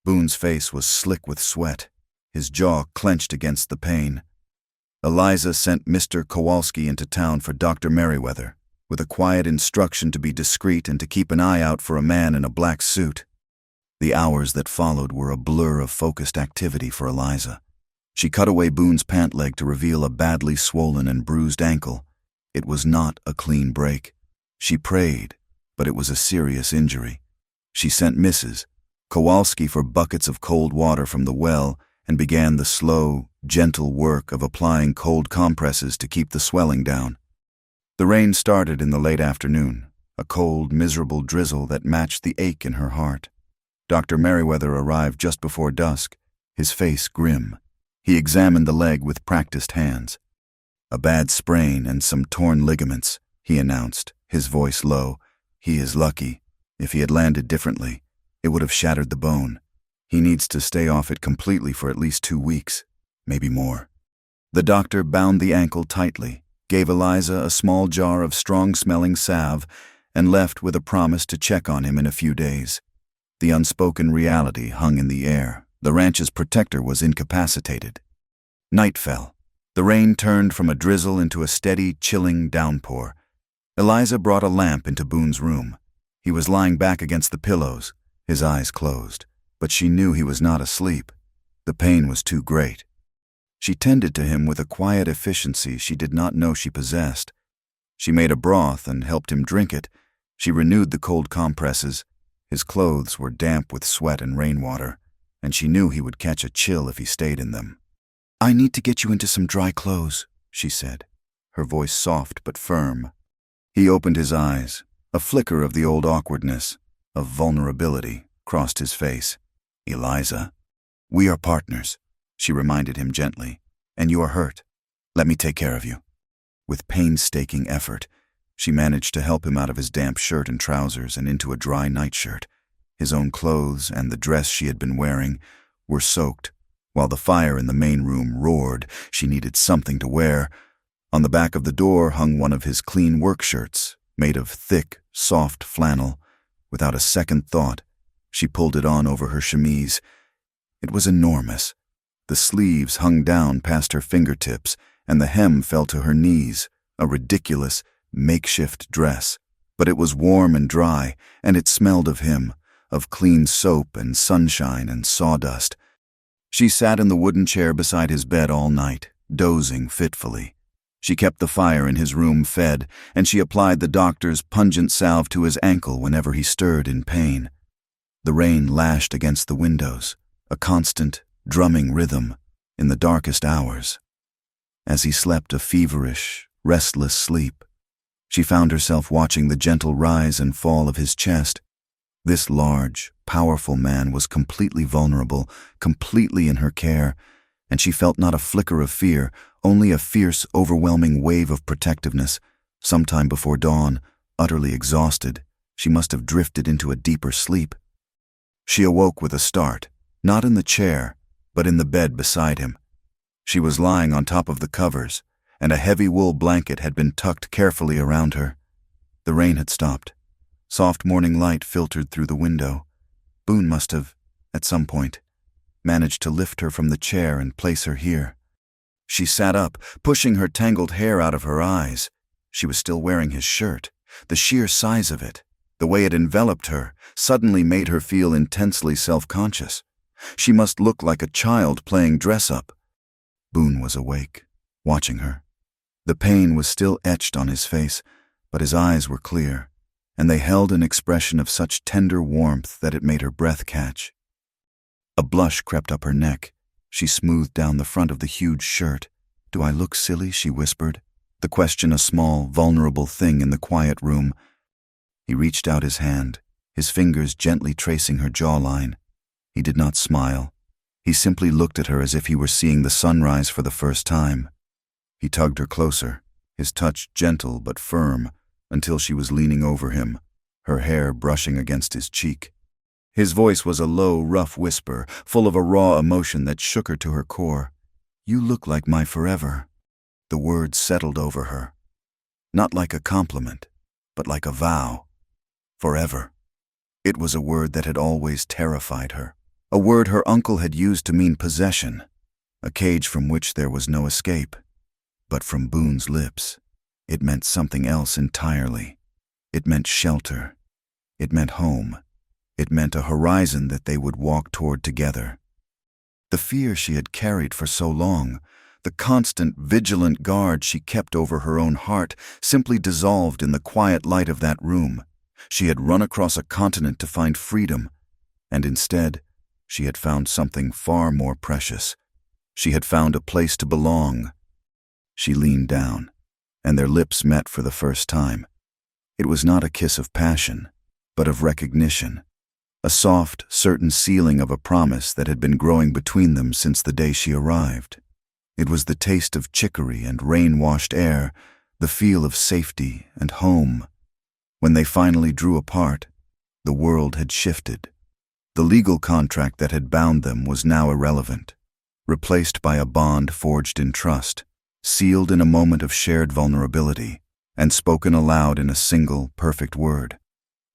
Boone's face was slick with sweat, his jaw clenched against the pain. Eliza sent Mr. Kowalski into town for Dr. Merriweather, with a quiet instruction to be discreet and to keep an eye out for a man in a black suit. The hours that followed were a blur of focused activity for Eliza. She cut away Boone's pant leg to reveal a badly swollen and bruised ankle. It was not a clean break. She prayed, but it was a serious injury. She sent Mrs. Kowalski for buckets of cold water from the well and began the slow, gentle work of applying cold compresses to keep the swelling down. The rain started in the late afternoon, a cold, miserable drizzle that matched the ache in her heart. Dr. Merriweather arrived just before dusk, his face grim. He examined the leg with practiced hands. "A bad sprain and some torn ligaments," he announced, his voice low. "He is lucky. If he had landed differently, it would have shattered the bone. He needs to stay off it completely for at least 2 weeks, maybe more." The doctor bound the ankle tightly, gave Eliza a small jar of strong-smelling salve, and left with a promise to check on him in a few days. The unspoken reality hung in the air. The ranch's protector was incapacitated. Night fell. The rain turned from a drizzle into a steady, chilling downpour. Eliza brought a lamp into Boone's room. He was lying back against the pillows, his eyes closed, but she knew he was not asleep. The pain was too great. She tended to him with a quiet efficiency she did not know she possessed. She made a broth and helped him drink it. She renewed the cold compresses. His clothes were damp with sweat and rainwater, and she knew he would catch a chill if he stayed in them. "I need to get you into some dry clothes," she said, her voice soft but firm. He opened his eyes. A flicker of the old awkwardness, of vulnerability, crossed his face. "Eliza, we are partners," she reminded him gently, "and you are hurt. Let me take care of you." With painstaking effort, she managed to help him out of his damp shirt and trousers and into a dry nightshirt. His own clothes and the dress she had been wearing were soaked. While the fire in the main room roared, she needed something to wear. On the back of the door hung one of his clean work shirts, made of thick, soft flannel. Without a second thought, she pulled it on over her chemise. It was enormous. The sleeves hung down past her fingertips, and the hem fell to her knees, a ridiculous, makeshift dress. But it was warm and dry, and it smelled of him, of clean soap and sunshine and sawdust. She sat in the wooden chair beside his bed all night, dozing fitfully. She kept the fire in his room fed, and she applied the doctor's pungent salve to his ankle whenever he stirred in pain. The rain lashed against the windows, a constant, drumming rhythm, in the darkest hours. As he slept a feverish, restless sleep, she found herself watching the gentle rise and fall of his chest. This large, powerful man was completely vulnerable, completely in her care, and she felt not a flicker of fear, only a fierce, overwhelming wave of protectiveness. Sometime before dawn, utterly exhausted, she must have drifted into a deeper sleep. She awoke with a start, not in the chair, but in the bed beside him. She was lying on top of the covers, and a heavy wool blanket had been tucked carefully around her. The rain had stopped. Soft morning light filtered through the window. Boone must have, at some point, managed to lift her from the chair and place her here. She sat up, pushing her tangled hair out of her eyes. She was still wearing his shirt. The sheer size of it, the way it enveloped her, suddenly made her feel intensely self-conscious. She must look like a child playing dress-up. Boone was awake, watching her. The pain was still etched on his face, but his eyes were clear, and they held an expression of such tender warmth that it made her breath catch. A blush crept up her neck. She smoothed down the front of the huge shirt. "Do I look silly?" she whispered. the question a small, vulnerable thing in the quiet room. He reached out his hand, his fingers gently tracing her jawline. He did not smile. He simply looked at her as if he were seeing the sunrise for the first time. He tugged her closer, his touch gentle but firm, until she was leaning over him, her hair brushing against his cheek. His voice was a low, rough whisper, full of a raw emotion that shook her to her core. "You look like my forever." The words settled over her. Not like a compliment, but like a vow. Forever. It was a word that had always terrified her. A word her uncle had used to mean possession, a cage from which there was no escape. But from Boone's lips, it meant something else entirely. It meant shelter. It meant home. It meant a horizon that they would walk toward together. The fear she had carried for so long, the constant, vigilant guard she kept over her own heart, simply dissolved in the quiet light of that room. She had run across a continent to find freedom, and instead, she had found something far more precious. She had found a place to belong. She leaned down, and their lips met for the first time. It was not a kiss of passion, but of recognition. A soft, certain sealing of a promise that had been growing between them since the day she arrived. It was the taste of chicory and rain-washed air, the feel of safety and home. When they finally drew apart, the world had shifted. The legal contract that had bound them was now irrelevant, replaced by a bond forged in trust, sealed in a moment of shared vulnerability, and spoken aloud in a single, perfect word.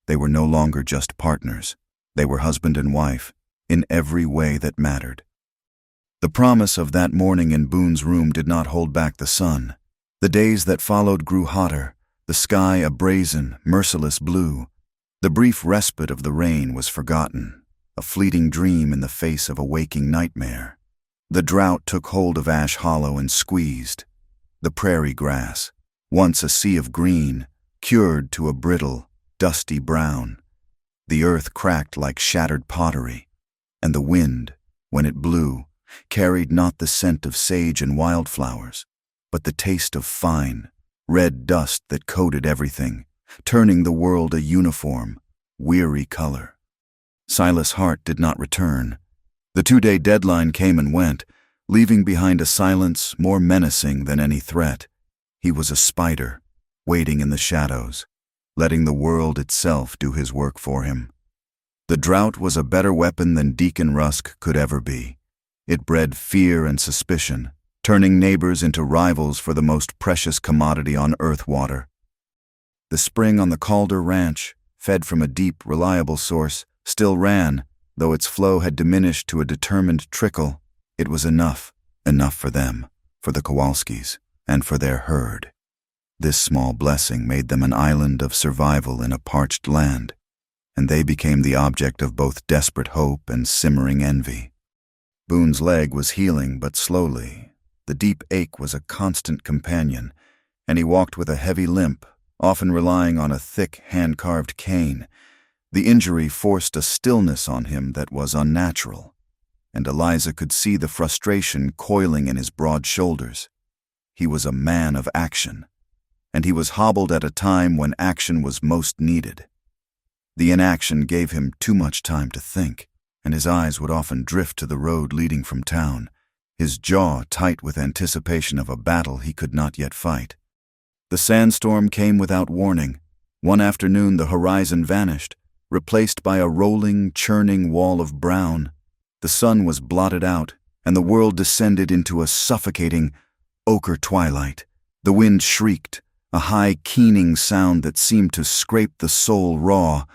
They were no longer just partners. They were husband and wife, in every way that mattered. The promise of that morning in Boone's room did not hold back the sun. The days that followed grew hotter, the sky a brazen, merciless blue. The brief respite of the rain was forgotten, a fleeting dream in the face of a waking nightmare. The drought took hold of Ash Hollow and squeezed. The prairie grass, once a sea of green, cured to a brittle, dusty brown. The earth cracked like shattered pottery, and the wind, when it blew, carried not the scent of sage and wildflowers, but the taste of fine, red dust that coated everything, turning the world a uniform, weary color. Silas Hart did not return. The 2-day deadline came and went, leaving behind a silence more menacing than any threat. He was a spider, waiting in the shadows, letting the world itself do his work for him. The drought was a better weapon than Deacon Rusk could ever be. It bred fear and suspicion, turning neighbors into rivals for the most precious commodity on earth, water. The spring on the Calder Ranch, fed from a deep, reliable source, still ran, though its flow had diminished to a determined trickle. It was enough for them, for the Kowalskis, and for their herd. This small blessing made them an island of survival in a parched land, and they became the object of both desperate hope and simmering envy. Boone's leg was healing, but slowly. The deep ache was a constant companion, and he walked with a heavy limp, often relying on a thick, hand-carved cane. The injury forced a stillness on him that was unnatural, and Eliza could see the frustration coiling in his broad shoulders. He was a man of action, and he was hobbled at a time when action was most needed. The inaction gave him too much time to think, and his eyes would often drift to the road leading from town, his jaw tight with anticipation of a battle he could not yet fight. The sandstorm came without warning. One afternoon the horizon vanished, replaced by a rolling, churning wall of brown. The sun was blotted out, and the world descended into a suffocating, ochre twilight. The wind shrieked, a high, keening sound that seemed to scrape the soul raw.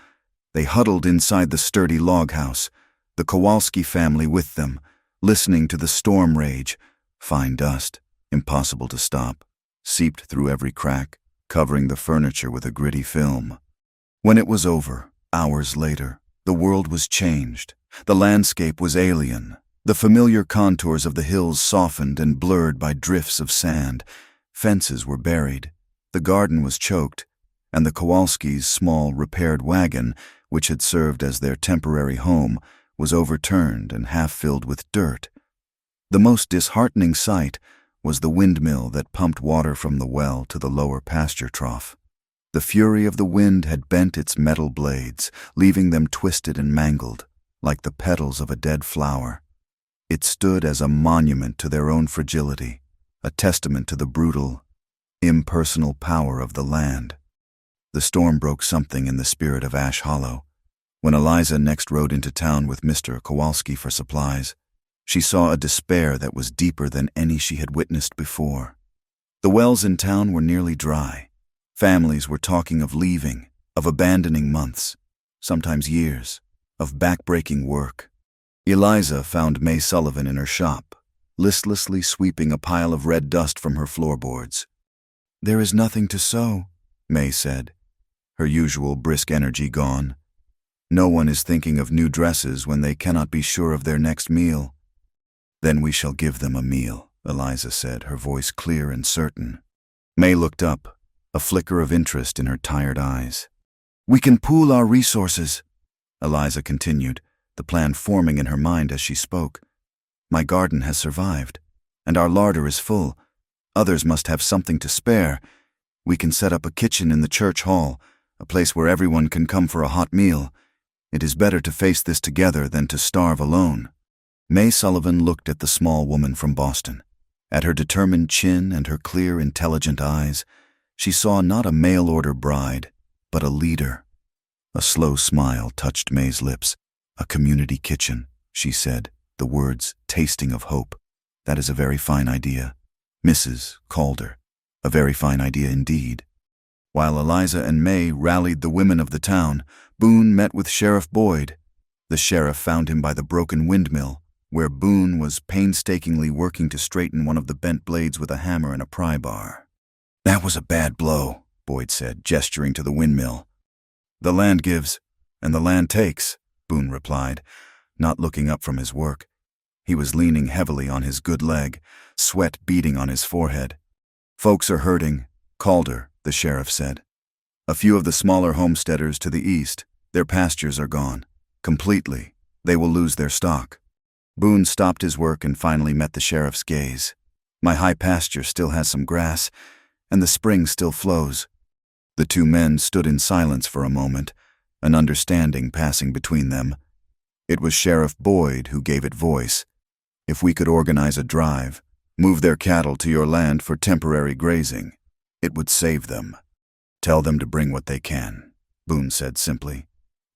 They huddled inside the sturdy log house, the Kowalski family with them, listening to the storm rage. Fine dust, impossible to stop, seeped through every crack, covering the furniture with a gritty film. When it was over, hours later, the world was changed. The landscape was alien. The familiar contours of the hills softened and blurred by drifts of sand. Fences were buried. The garden was choked, and the Kowalskis' small repaired wagon, which had served as their temporary home, was overturned and half filled with dirt. The most disheartening sight was the windmill that pumped water from the well to the lower pasture trough. The fury of the wind had bent its metal blades, leaving them twisted and mangled, like the petals of a dead flower. It stood as a monument to their own fragility, a testament to the brutal, impersonal power of the land. The storm broke something in the spirit of Ash Hollow. When Eliza next rode into town with Mr. Kowalski for supplies, she saw a despair that was deeper than any she had witnessed before. The wells in town were nearly dry. Families were talking of leaving, of abandoning months, sometimes years, of backbreaking work. Eliza found May Sullivan in her shop, listlessly sweeping a pile of red dust from her floorboards. "There is nothing to sew," May said, her usual brisk energy gone. "No one is thinking of new dresses when they cannot be sure of their next meal." "Then we shall give them a meal," Eliza said, her voice clear and certain. May looked up, a flicker of interest in her tired eyes. "We can pool our resources," Eliza continued, the plan forming in her mind as she spoke. "My garden has survived, and our larder is full. Others must have something to spare. We can set up a kitchen in the church hall, a place where everyone can come for a hot meal. It is better to face this together than to starve alone." May Sullivan looked at the small woman from Boston. At her determined chin and her clear, intelligent eyes, she saw not a mail-order bride, but a leader. A slow smile touched May's lips. "A community kitchen," she said, the words tasting of hope. "That is a very fine idea. Mrs. Calder, a very fine idea indeed." While Eliza and May rallied the women of the town, Boone met with Sheriff Boyd. The sheriff found him by the broken windmill, where Boone was painstakingly working to straighten one of the bent blades with a hammer and a pry bar. "That was a bad blow," Boyd said, gesturing to the windmill. "The land gives, and the land takes," Boone replied, not looking up from his work. He was leaning heavily on his good leg, sweat beading on his forehead. "Folks are hurting, Calder," the sheriff said. "A few of the smaller homesteaders to the east, their pastures are gone. Completely. They will lose their stock." Boone stopped his work and finally met the sheriff's gaze. "My high pasture still has some grass, and the spring still flows." The two men stood in silence for a moment, an understanding passing between them. It was Sheriff Boyd who gave it voice. "If we could organize a drive, move their cattle to your land for temporary grazing, it would save them." "Tell them to bring what they can," Boone said simply.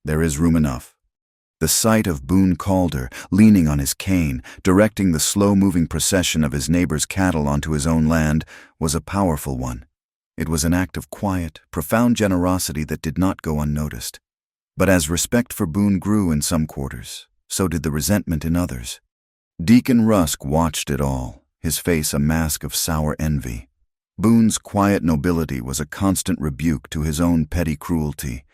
"There is room enough." The sight of Boone Calder, leaning on his cane, directing the slow-moving procession of his neighbor's cattle onto his own land, was a powerful one. It was an act of quiet, profound generosity that did not go unnoticed. But as respect for Boone grew in some quarters, so did the resentment in others. Deacon Rusk watched it all, his face a mask of sour envy. Boone's quiet nobility was a constant rebuke to his own petty cruelty.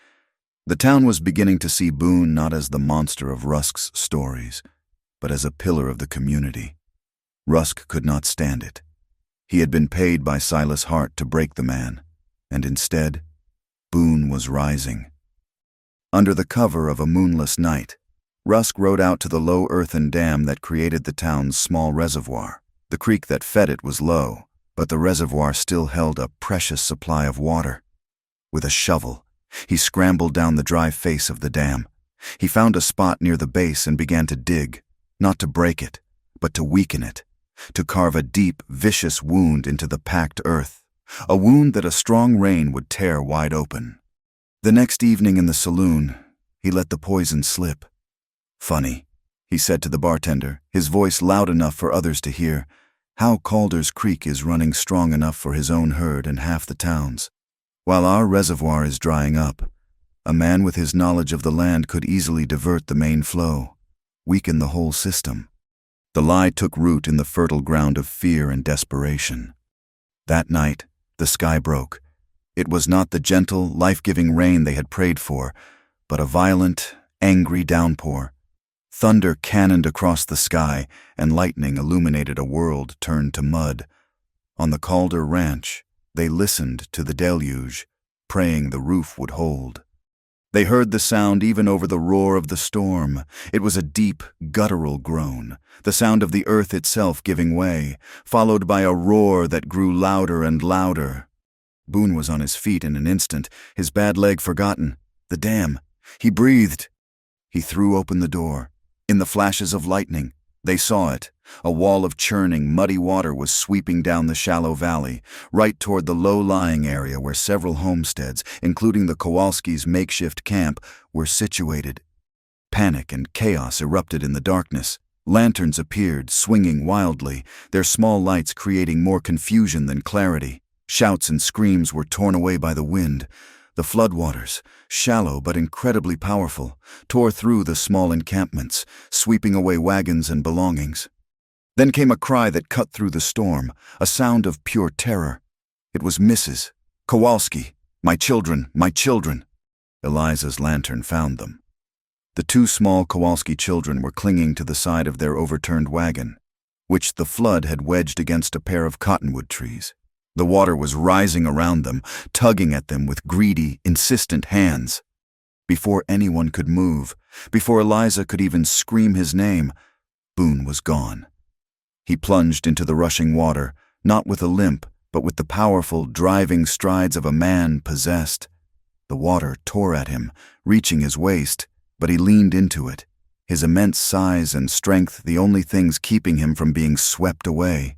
The town was beginning to see Boone not as the monster of Rusk's stories, but as a pillar of the community. Rusk could not stand it. He had been paid by Silas Hart to break the man, and instead, Boone was rising. Under the cover of a moonless night, Rusk rode out to the low earthen dam that created the town's small reservoir. The creek that fed it was low, but the reservoir still held a precious supply of water. With a shovel, he scrambled down the dry face of the dam. He found a spot near the base and began to dig, not to break it, but to weaken it, to carve a deep, vicious wound into the packed earth, a wound that a strong rain would tear wide open. The next evening in the saloon, he let the poison slip. "Funny," he said to the bartender, his voice loud enough for others to hear, "how Calder's Creek is running strong enough for his own herd and half the town's. While our reservoir is drying up, a man with his knowledge of the land could easily divert the main flow, weaken the whole system." The lie took root in the fertile ground of fear and desperation. That night, the sky broke. It was not the gentle, life-giving rain they had prayed for, but a violent, angry downpour. Thunder cannoned across the sky, and lightning illuminated a world turned to mud. On the Calder ranch, they listened to the deluge, praying the roof would hold. They heard the sound even over the roar of the storm. It was a deep, guttural groan, the sound of the earth itself giving way, followed by a roar that grew louder and louder. Boone was on his feet in an instant, his bad leg forgotten. The dam. He breathed. He threw open the door. In the flashes of lightning, they saw it. A wall of churning, muddy water was sweeping down the shallow valley, right toward the low-lying area where several homesteads, including the Kowalskis' makeshift camp, were situated. Panic and chaos erupted in the darkness. Lanterns appeared, swinging wildly, their small lights creating more confusion than clarity. Shouts and screams were torn away by the wind. The floodwaters, shallow but incredibly powerful, tore through the small encampments, sweeping away wagons and belongings. Then came a cry that cut through the storm, a sound of pure terror. It was Mrs. Kowalski. "My children, my children!" Eliza's lantern found them. The two small Kowalski children were clinging to the side of their overturned wagon, which the flood had wedged against a pair of cottonwood trees. The water was rising around them, tugging at them with greedy, insistent hands. Before anyone could move, before Eliza could even scream his name, Boone was gone. He plunged into the rushing water, not with a limp, but with the powerful, driving strides of a man possessed. The water tore at him, reaching his waist, but he leaned into it, his immense size and strength the only things keeping him from being swept away.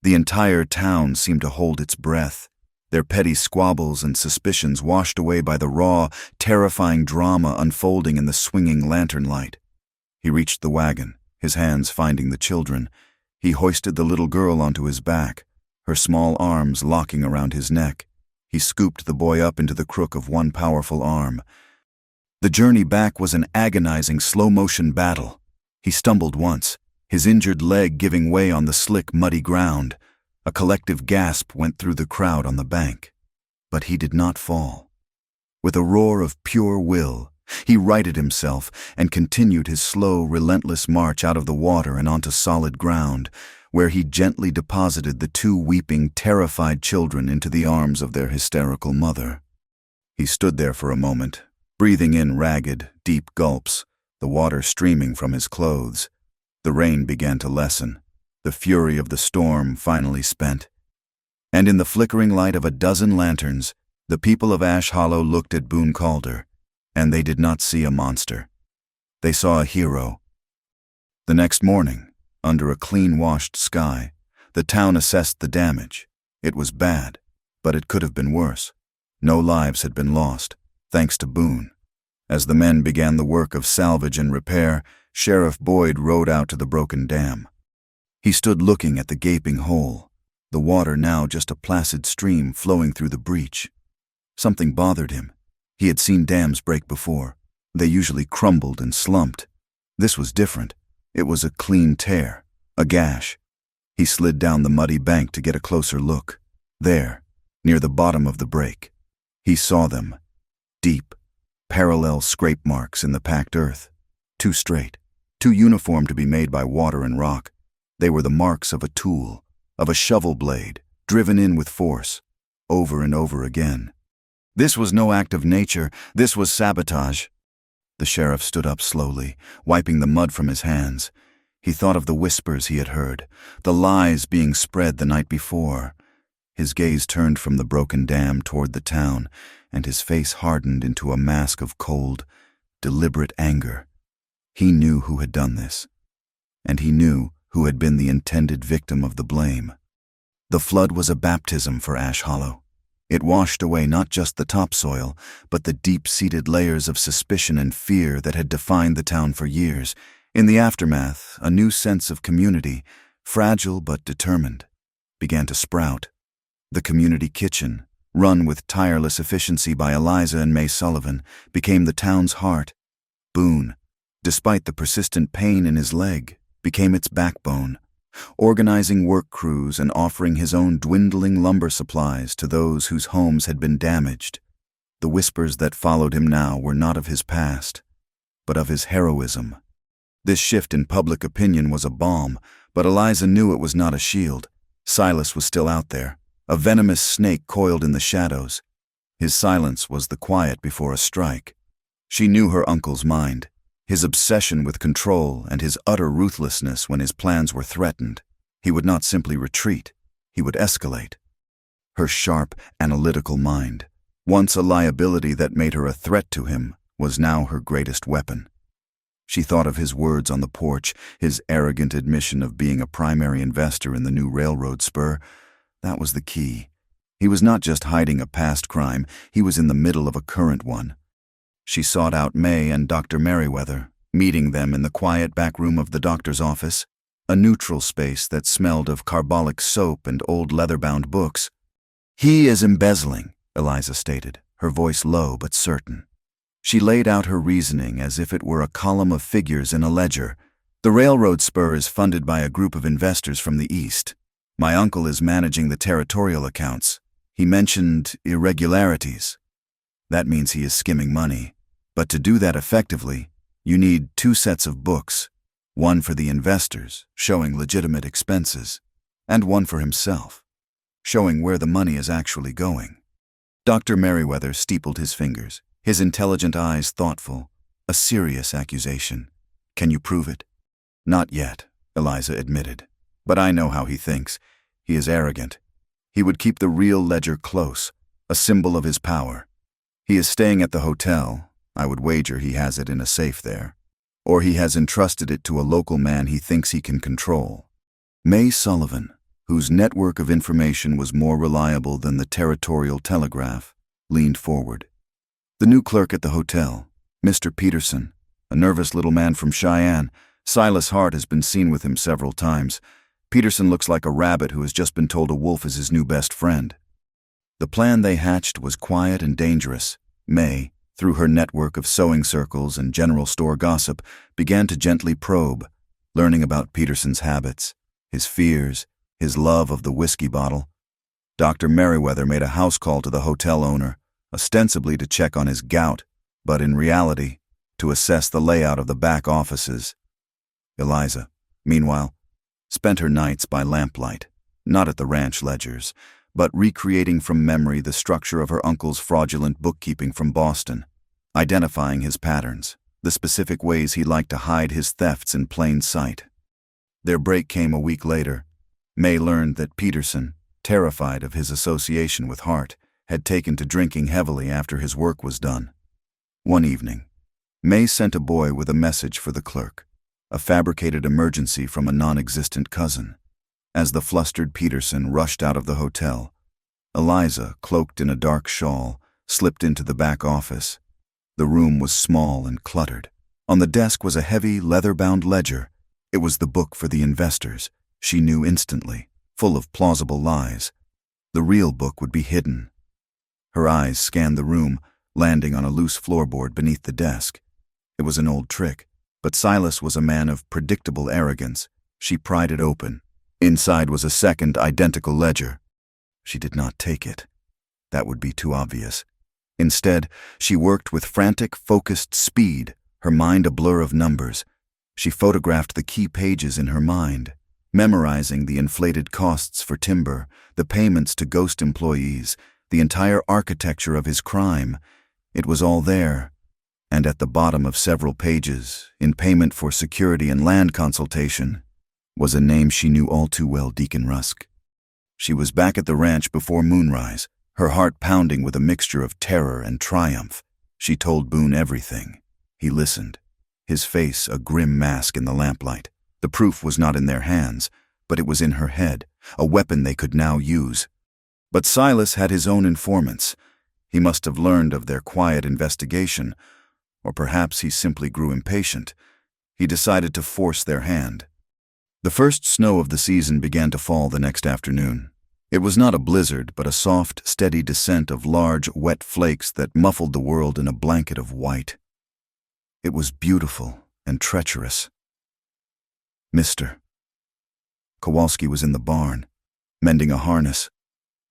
The entire town seemed to hold its breath, their petty squabbles and suspicions washed away by the raw, terrifying drama unfolding in the swinging lantern light. He reached the wagon, his hands finding the children. He hoisted the little girl onto his back, her small arms locking around his neck. He scooped the boy up into the crook of one powerful arm. The journey back was an agonizing slow-motion battle. He stumbled once, his injured leg giving way on the slick, muddy ground. A collective gasp went through the crowd on the bank. But he did not fall. With a roar of pure will, he righted himself and continued his slow, relentless march out of the water and onto solid ground, where he gently deposited the two weeping, terrified children into the arms of their hysterical mother. He stood there for a moment, breathing in ragged, deep gulps, the water streaming from his clothes. The rain began to lessen, the fury of the storm finally spent. And in the flickering light of a dozen lanterns, the people of Ash Hollow looked at Boone Calder, and they did not see a monster. They saw a hero. The next morning, under a clean-washed sky, the town assessed the damage. It was bad, but it could have been worse. No lives had been lost, thanks to Boone. As the men began the work of salvage and repair, Sheriff Boyd rode out to the broken dam. He stood looking at the gaping hole, the water now just a placid stream flowing through the breach. Something bothered him. He had seen dams break before. They usually crumbled and slumped. This was different. It was a clean tear, a gash. He slid down the muddy bank to get a closer look. There, near the bottom of the break, he saw them. Deep, parallel scrape marks in the packed earth. Too straight, too uniform to be made by water and rock. They were the marks of a tool, of a shovel blade, driven in with force, over and over again. This was no act of nature, this was sabotage. The sheriff stood up slowly, wiping the mud from his hands. He thought of the whispers he had heard, the lies being spread the night before. His gaze turned from the broken dam toward the town, and his face hardened into a mask of cold, deliberate anger. He knew who had done this, and he knew who had been the intended victim of the blame. The flood was a baptism for Ash Hollow. It washed away not just the topsoil, but the deep-seated layers of suspicion and fear that had defined the town for years. In the aftermath, a new sense of community, fragile but determined, began to sprout. The community kitchen, run with tireless efficiency by Eliza and May Sullivan, became the town's heart. Boone, despite the persistent pain in his leg, became its backbone, organizing work crews and offering his own dwindling lumber supplies to those whose homes had been damaged. The whispers that followed him now were not of his past, but of his heroism. This shift in public opinion was a balm, but Eliza knew it was not a shield. Silas was still out there, a venomous snake coiled in the shadows. His silence was the quiet before a strike. She knew her uncle's mind, his obsession with control and his utter ruthlessness when his plans were threatened. He would not simply retreat, he would escalate. Her sharp, analytical mind, once a liability that made her a threat to him, was now her greatest weapon. She thought of his words on the porch, his arrogant admission of being a primary investor in the new railroad spur. That was the key. He was not just hiding a past crime, he was in the middle of a current one. She sought out May and Dr. Merriweather, meeting them in the quiet back room of the doctor's office, a neutral space that smelled of carbolic soap and old leather-bound books. "He is embezzling," Eliza stated, her voice low but certain. She laid out her reasoning as if it were a column of figures in a ledger. "The railroad spur is funded by a group of investors from the East. My uncle is managing the territorial accounts. He mentioned irregularities. That means he is skimming money. But to do that effectively, you need 2 sets of books, one for the investors, showing legitimate expenses, and one for himself, showing where the money is actually going." Dr. Merriweather steepled his fingers, his intelligent eyes thoughtful. "A serious accusation. Can you prove it?" "Not yet," Eliza admitted. "But I know how he thinks. He is arrogant. He would keep the real ledger close, a symbol of his power. He is staying at the hotel. I would wager he has it in a safe there. Or he has entrusted it to a local man he thinks he can control." May Sullivan, whose network of information was more reliable than the territorial telegraph, leaned forward. "The new clerk at the hotel, Mr. Peterson, a nervous little man from Cheyenne. Silas Hart has been seen with him several times. Peterson looks like a rabbit who has just been told a wolf is his new best friend." The plan they hatched was quiet and dangerous. May, through her network of sewing circles and general store gossip, began to gently probe, learning about Peterson's habits, his fears, his love of the whiskey bottle. Dr. Merriweather made a house call to the hotel owner, ostensibly to check on his gout, but in reality, to assess the layout of the back offices. Eliza, meanwhile, spent her nights by lamplight, not at the ranch ledgers, but recreating from memory the structure of her uncle's fraudulent bookkeeping from Boston, identifying his patterns, the specific ways he liked to hide his thefts in plain sight. Their break came a week later. May learned that Peterson, terrified of his association with Hart, had taken to drinking heavily after his work was done. One evening, May sent a boy with a message for the clerk, a fabricated emergency from a non-existent cousin. As the flustered Peterson rushed out of the hotel, Eliza, cloaked in a dark shawl, slipped into the back office. The room was small and cluttered. On the desk was a heavy, leather-bound ledger. It was the book for the investors, she knew instantly, full of plausible lies. The real book would be hidden. Her eyes scanned the room, landing on a loose floorboard beneath the desk. It was an old trick, but Silas was a man of predictable arrogance. She pried it open. Inside was a second, identical ledger. She did not take it. That would be too obvious. Instead, she worked with frantic, focused speed, her mind a blur of numbers. She photographed the key pages in her mind, memorizing the inflated costs for timber, the payments to ghost employees, the entire architecture of his crime. It was all there. And at the bottom of several pages, in payment for security and land consultation, was a name she knew all too well, Deacon Rusk. She was back at the ranch before moonrise, her heart pounding with a mixture of terror and triumph. She told Boone everything. He listened, his face a grim mask in the lamplight. The proof was not in their hands, but it was in her head, a weapon they could now use. But Silas had his own informants. He must have learned of their quiet investigation, or perhaps he simply grew impatient. He decided to force their hand. The first snow of the season began to fall the next afternoon. It was not a blizzard, but a soft, steady descent of large, wet flakes that muffled the world in a blanket of white. It was beautiful and treacherous. Mr. Kowalski was in the barn, mending a harness.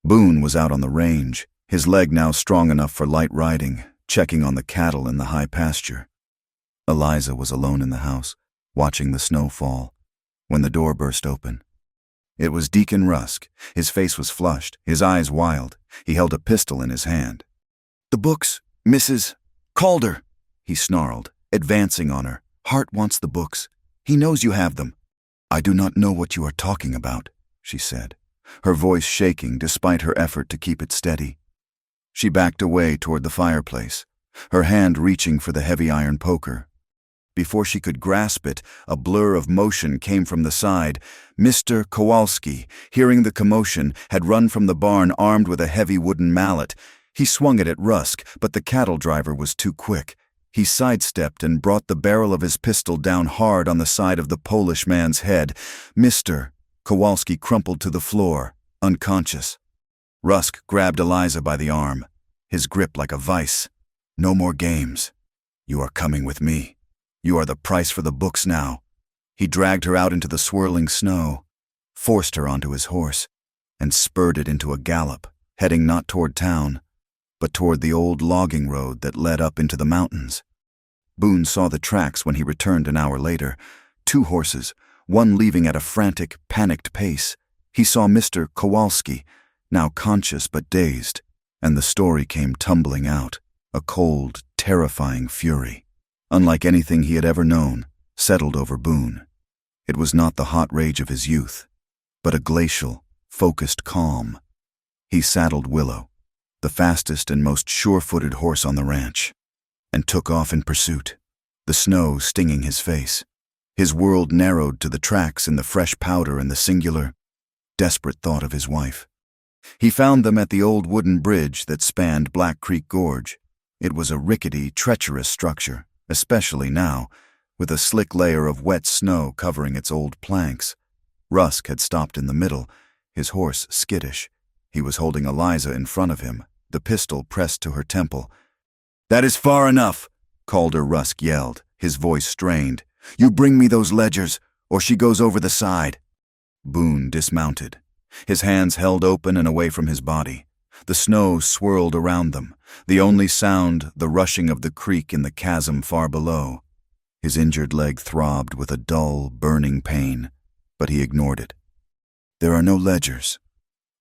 Boone was out on the range, his leg now strong enough for light riding, checking on the cattle in the high pasture. Eliza was alone in the house, watching the snow fall, when the door burst open. It was Deacon Rusk. His face was flushed, his eyes wild. He held a pistol in his hand. "The books, Mrs. Calder," he snarled, advancing on her. Hart wants the books. He knows you have them. I do not know what you are talking about, she said, her voice shaking despite her effort to keep it steady. She backed away toward the fireplace, her hand reaching for the heavy iron poker. Before she could grasp it, a blur of motion came from the side. Mr. Kowalski, hearing the commotion, had run from the barn armed with a heavy wooden mallet. He swung it at Rusk, but the cattle driver was too quick. He sidestepped and brought the barrel of his pistol down hard on the side of the Polish man's head. Mr. Kowalski crumpled to the floor, unconscious. Rusk grabbed Eliza by the arm, his grip like a vice. No more games. You are coming with me. You are the price for the books now. He dragged her out into the swirling snow, forced her onto his horse, and spurred it into a gallop, heading not toward town, but toward the old logging road that led up into the mountains. Boone saw the tracks when he returned an hour later. 2 horses, one leaving at a frantic, panicked pace. He saw Mr. Kowalski, now conscious but dazed, and the story came tumbling out, a cold, terrifying fury. Unlike anything he had ever known, settled over Boone. It was not the hot rage of his youth, but a glacial, focused calm. He saddled Willow, the fastest and most sure-footed horse on the ranch, and took off in pursuit, the snow stinging his face. His world narrowed to the tracks in the fresh powder and the singular, desperate thought of his wife. He found them at the old wooden bridge that spanned Black Creek Gorge. It was a rickety, treacherous structure, especially now, with a slick layer of wet snow covering its old planks. Rusk had stopped in the middle, his horse skittish. He was holding Eliza in front of him, the pistol pressed to her temple. "That is far enough," Calder Rusk yelled, his voice strained. "You bring me those ledgers, or she goes over the side." Boone dismounted, his hands held open and away from his body. The snow swirled around them, the only sound the rushing of the creek in the chasm far below. His injured leg throbbed with a dull, burning pain, but he ignored it. "There are no ledgers."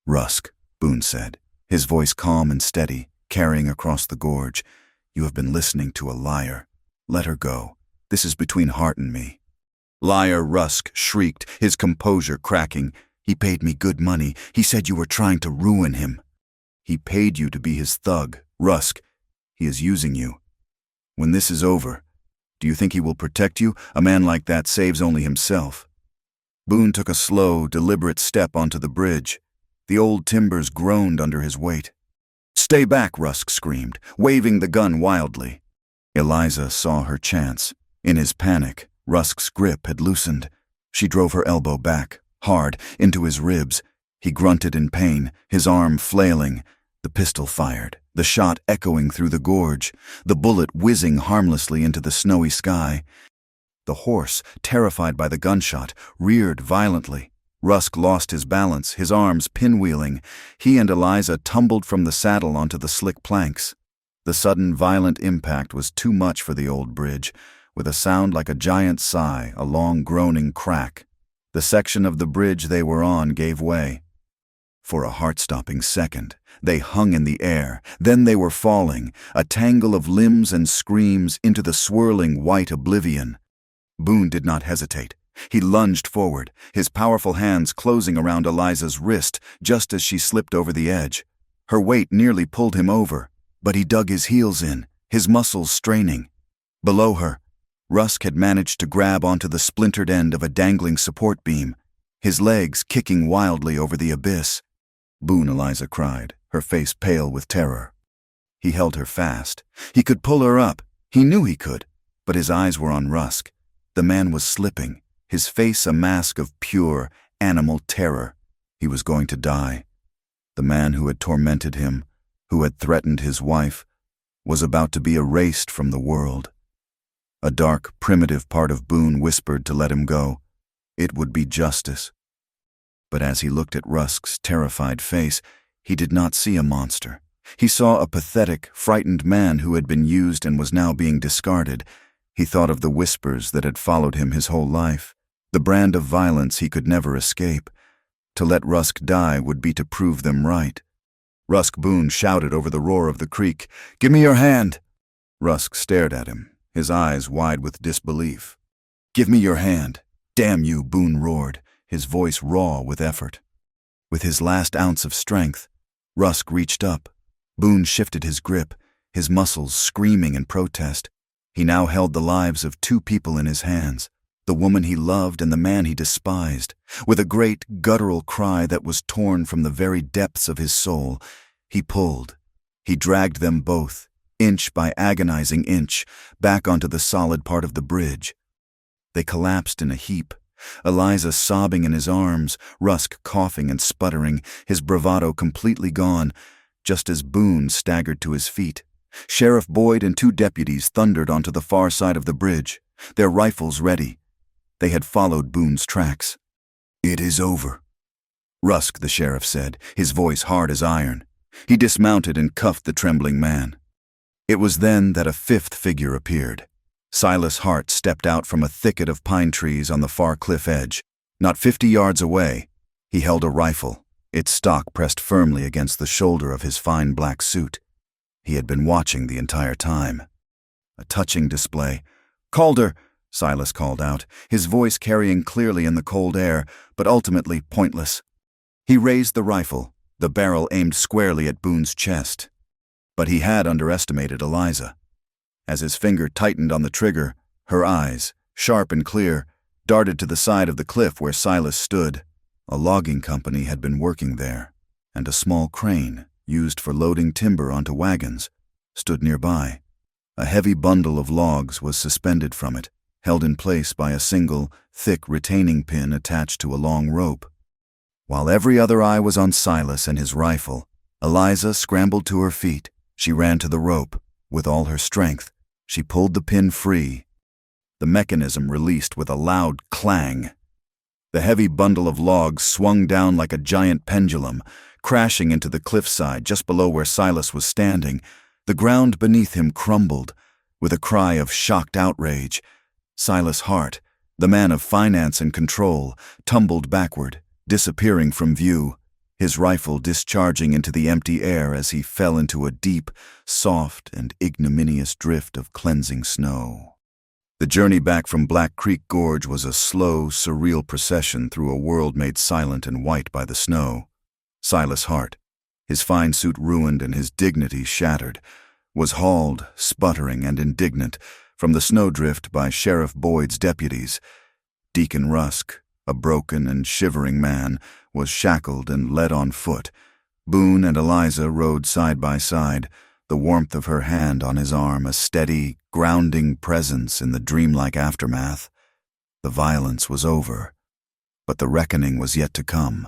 "Rusk," Boone said, his voice calm and steady, carrying across the gorge. "You have been listening to a liar. Let her go. This is between Hart and me." "Liar," Rusk shrieked, his composure cracking. "He paid me good money. He said you were trying to ruin him." "He paid you to be his thug, Rusk. He is using you. When this is over, do you think he will protect you? A man like that saves only himself." Boone took a slow, deliberate step onto the bridge. The old timbers groaned under his weight. "Stay back," Rusk screamed, waving the gun wildly. Eliza saw her chance. In his panic, Rusk's grip had loosened. She drove her elbow back, hard, into his ribs. He grunted in pain, his arm flailing. The pistol fired, the shot echoing through the gorge, the bullet whizzing harmlessly into the snowy sky. The horse, terrified by the gunshot, reared violently. Rusk lost his balance, his arms pinwheeling. He and Eliza tumbled from the saddle onto the slick planks. The sudden, violent impact was too much for the old bridge. With a sound like a giant sigh, a long groaning crack, the section of the bridge they were on gave way. For a heart-stopping second, they hung in the air. Then they were falling, a tangle of limbs and screams, into the swirling white oblivion. Boone did not hesitate. He lunged forward, his powerful hands closing around Eliza's wrist just as she slipped over the edge. Her weight nearly pulled him over, but he dug his heels in, his muscles straining. Below her, Rusk had managed to grab onto the splintered end of a dangling support beam, his legs kicking wildly over the abyss. "Boone," Eliza cried, her face pale with terror. He held her fast. He could pull her up. He knew he could, but his eyes were on Rusk. The man was slipping, his face a mask of pure, animal terror. He was going to die. The man who had tormented him, who had threatened his wife, was about to be erased from the world. A dark, primitive part of Boone whispered to let him go. It would be justice. But as he looked at Rusk's terrified face, he did not see a monster. He saw a pathetic, frightened man who had been used and was now being discarded. He thought of the whispers that had followed him his whole life, the brand of violence he could never escape. To let Rusk die would be to prove them right. Rusk Boone shouted over the roar of the creek, "Give me your hand!" Rusk stared at him, his eyes wide with disbelief. "Give me your hand. Damn you," Boone roared, his voice raw with effort. With his last ounce of strength, Rusk reached up. Boone shifted his grip, his muscles screaming in protest. He now held the lives of two people in his hands, the woman he loved and the man he despised. With a great, guttural cry that was torn from the very depths of his soul, he pulled. He dragged them both, inch by agonizing inch, back onto the solid part of the bridge. They collapsed in a heap, Eliza sobbing in his arms, Rusk coughing and sputtering, his bravado completely gone, just as Boone staggered to his feet. Sheriff Boyd and two deputies thundered onto the far side of the bridge, their rifles ready. They had followed Boone's tracks. "It is over," Rusk, the sheriff said, his voice hard as iron. He dismounted and cuffed the trembling man. It was then that a fifth figure appeared. Silas Hart stepped out from a thicket of pine trees on the far cliff edge. Not 50 yards away, he held a rifle, its stock pressed firmly against the shoulder of his fine black suit. He had been watching the entire time. A touching display. "Calder!" Silas called out, his voice carrying clearly in the cold air, but ultimately pointless. He raised the rifle, the barrel aimed squarely at Boone's chest. But he had underestimated Eliza. As his finger tightened on the trigger, her eyes, sharp and clear, darted to the side of the cliff where Silas stood. A logging company had been working there, and a small crane, used for loading timber onto wagons, stood nearby. A heavy bundle of logs was suspended from it, held in place by a single, thick retaining pin attached to a long rope. While every other eye was on Silas and his rifle, Eliza scrambled to her feet. She ran to the rope. With all her strength, she pulled the pin free. The mechanism released with a loud clang. The heavy bundle of logs swung down like a giant pendulum, crashing into the cliffside just below where Silas was standing. The ground beneath him crumbled. With a cry of shocked outrage, Silas Hart, the man of finance and control, tumbled backward, disappearing from view, his rifle discharging into the empty air as he fell into a deep, soft, and ignominious drift of cleansing snow. The journey back from Black Creek Gorge was a slow, surreal procession through a world made silent and white by the snow. Silas Hart, his fine suit ruined and his dignity shattered, was hauled, sputtering and indignant, from the snowdrift by Sheriff Boyd's deputies. Deacon Rusk, a broken and shivering man, was shackled and led on foot. Boone and Eliza rode side by side, the warmth of her hand on his arm a steady, grounding presence in the dreamlike aftermath. The violence was over, but the reckoning was yet to come.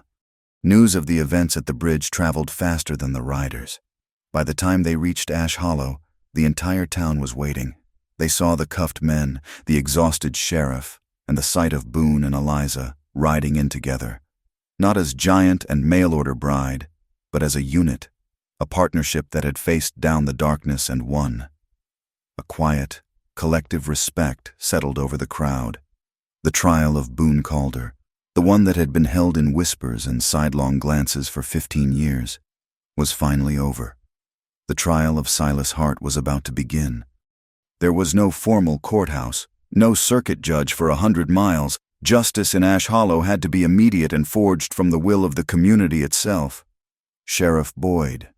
News of the events at the bridge traveled faster than the riders. By the time they reached Ash Hollow, the entire town was waiting. They saw the cuffed men, the exhausted sheriff, and the sight of Boone and Eliza riding in together, not as giant and mail-order bride, but as a unit, a partnership that had faced down the darkness and won. A quiet, collective respect settled over the crowd. The trial of Boone Calder, the one that had been held in whispers and sidelong glances for 15 years, was finally over. The trial of Silas Hart was about to begin. There was no formal courthouse, no circuit judge for 100 miles. Justice in Ash Hollow had to be immediate and forged from the will of the community itself. Sheriff Boyd,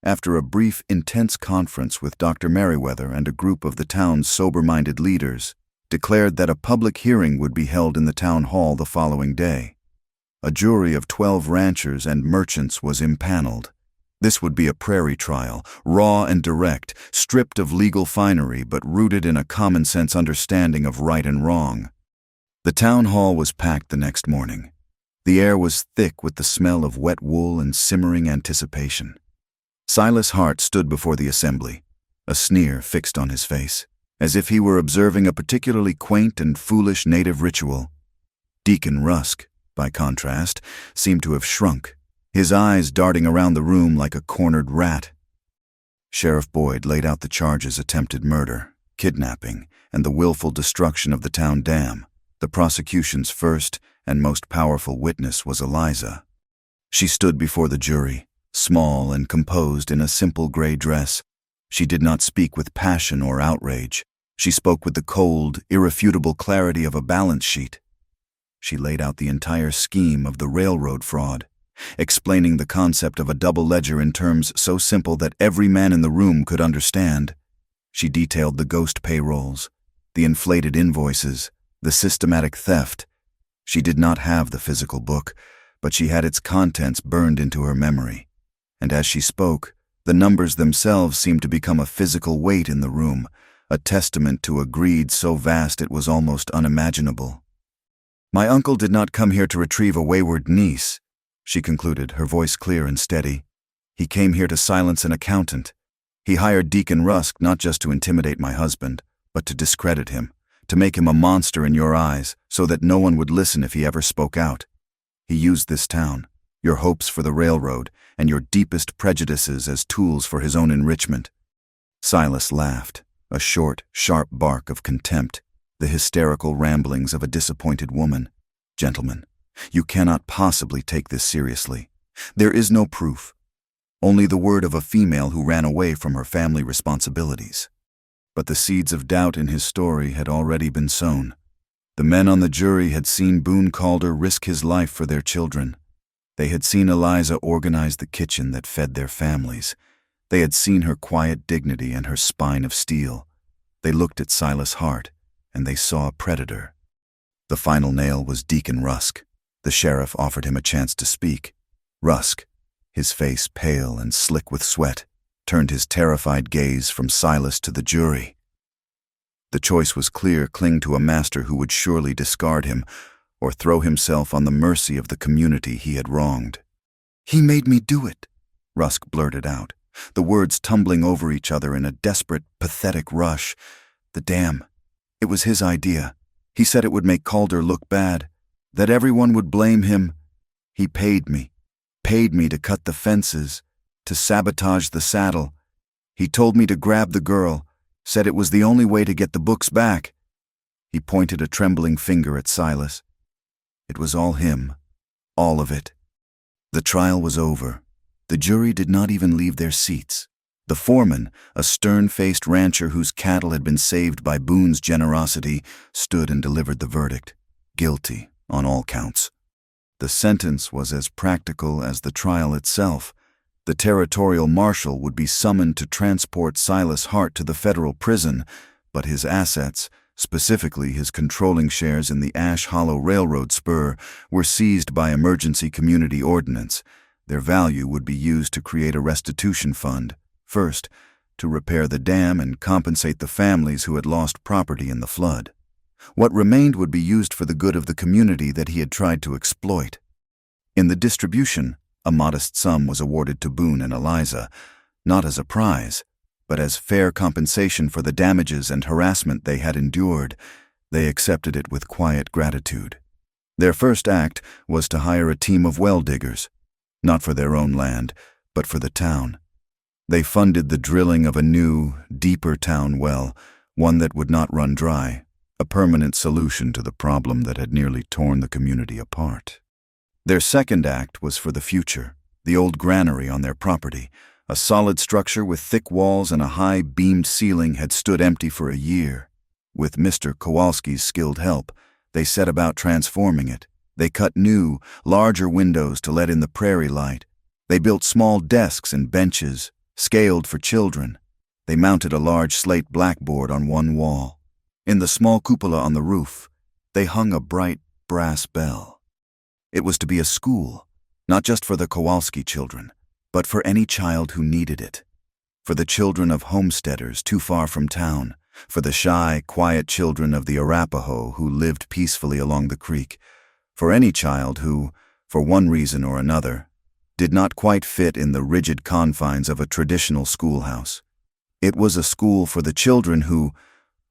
after a brief, intense conference with Dr. Merriweather and a group of the town's sober-minded leaders, declared that a public hearing would be held in the town hall the following day. A jury of 12 ranchers and merchants was impaneled. This would be a prairie trial, raw and direct, stripped of legal finery but rooted in a common-sense understanding of right and wrong. The town hall was packed the next morning. The air was thick with the smell of wet wool and simmering anticipation. Silas Hart stood before the assembly, a sneer fixed on his face, as if he were observing a particularly quaint and foolish native ritual. Deacon Rusk, by contrast, seemed to have shrunk, his eyes darting around the room like a cornered rat. Sheriff Boyd laid out the charges: attempted murder, kidnapping, and the willful destruction of the town dam. The prosecution's first and most powerful witness was Eliza. She stood before the jury, small and composed in a simple gray dress. She did not speak with passion or outrage. She spoke with the cold, irrefutable clarity of a balance sheet. She laid out the entire scheme of the railroad fraud, explaining the concept of a double ledger in terms so simple that every man in the room could understand. She detailed the ghost payrolls, the inflated invoices, the systematic theft. She did not have the physical book, but she had its contents burned into her memory. And as she spoke, the numbers themselves seemed to become a physical weight in the room, a testament to a greed so vast it was almost unimaginable. "My uncle did not come here to retrieve a wayward niece," she concluded, her voice clear and steady. "He came here to silence an accountant. He hired Deacon Rusk not just to intimidate my husband, but to discredit him, to make him a monster in your eyes so that no one would listen if he ever spoke out. He used this town, your hopes for the railroad, and your deepest prejudices as tools for his own enrichment." Silas laughed, a short, sharp bark of contempt, the hysterical ramblings of a disappointed woman. "Gentlemen, you cannot possibly take this seriously. There is no proof. Only the word of a female who ran away from her family responsibilities." But the seeds of doubt in his story had already been sown. The men on the jury had seen Boone Calder risk his life for their children. They had seen Eliza organize the kitchen that fed their families. They had seen her quiet dignity and her spine of steel. They looked at Silas Hart, and they saw a predator. The final nail was Deacon Rusk. The sheriff offered him a chance to speak. Rusk, his face pale and slick with sweat, turned his terrified gaze from Silas to the jury. The choice was clear: cling to a master who would surely discard him, or throw himself on the mercy of the community he had wronged. "He made me do it," Rusk blurted out, the words tumbling over each other in a desperate, pathetic rush. It was his idea. He said it would make Calder look bad, that everyone would blame him. He paid me to cut the fences, to sabotage the saddle. He told me to grab the girl, said it was the only way to get the books back." He pointed a trembling finger at Silas. It was all him, all of it. The trial was over. The jury did not even leave their seats. The foreman, a stern-faced rancher whose cattle had been saved by Boone's generosity, stood and delivered the verdict: guilty on all counts. The sentence was as practical as the trial itself. The territorial marshal would be summoned to transport Silas Hart to the federal prison, but his assets, specifically his controlling shares in the Ash Hollow Railroad spur, were seized by emergency community ordinance. Their value would be used to create a restitution fund, first, to repair the dam and compensate the families who had lost property in the flood. What remained would be used for the good of the community that he had tried to exploit. In the distribution, a modest sum was awarded to Boone and Eliza, not as a prize, but as fair compensation for the damages and harassment they had endured. They accepted it with quiet gratitude. Their first act was to hire a team of well diggers, not for their own land, but for the town. They funded the drilling of a new, deeper town well, one that would not run dry, a permanent solution to the problem that had nearly torn the community apart. Their second act was for the future, the old granary on their property. A solid structure with thick walls and a high, beamed ceiling had stood empty for a year. With Mr. Kowalski's skilled help, they set about transforming it. They cut new, larger windows to let in the prairie light. They built small desks and benches, scaled for children. They mounted a large slate blackboard on one wall. In the small cupola on the roof, they hung a bright brass bell. It was to be a school, not just for the Kowalski children, but for any child who needed it. For the children of homesteaders too far from town, for the shy, quiet children of the Arapaho who lived peacefully along the creek, for any child who, for one reason or another, did not quite fit in the rigid confines of a traditional schoolhouse. It was a school for the children who,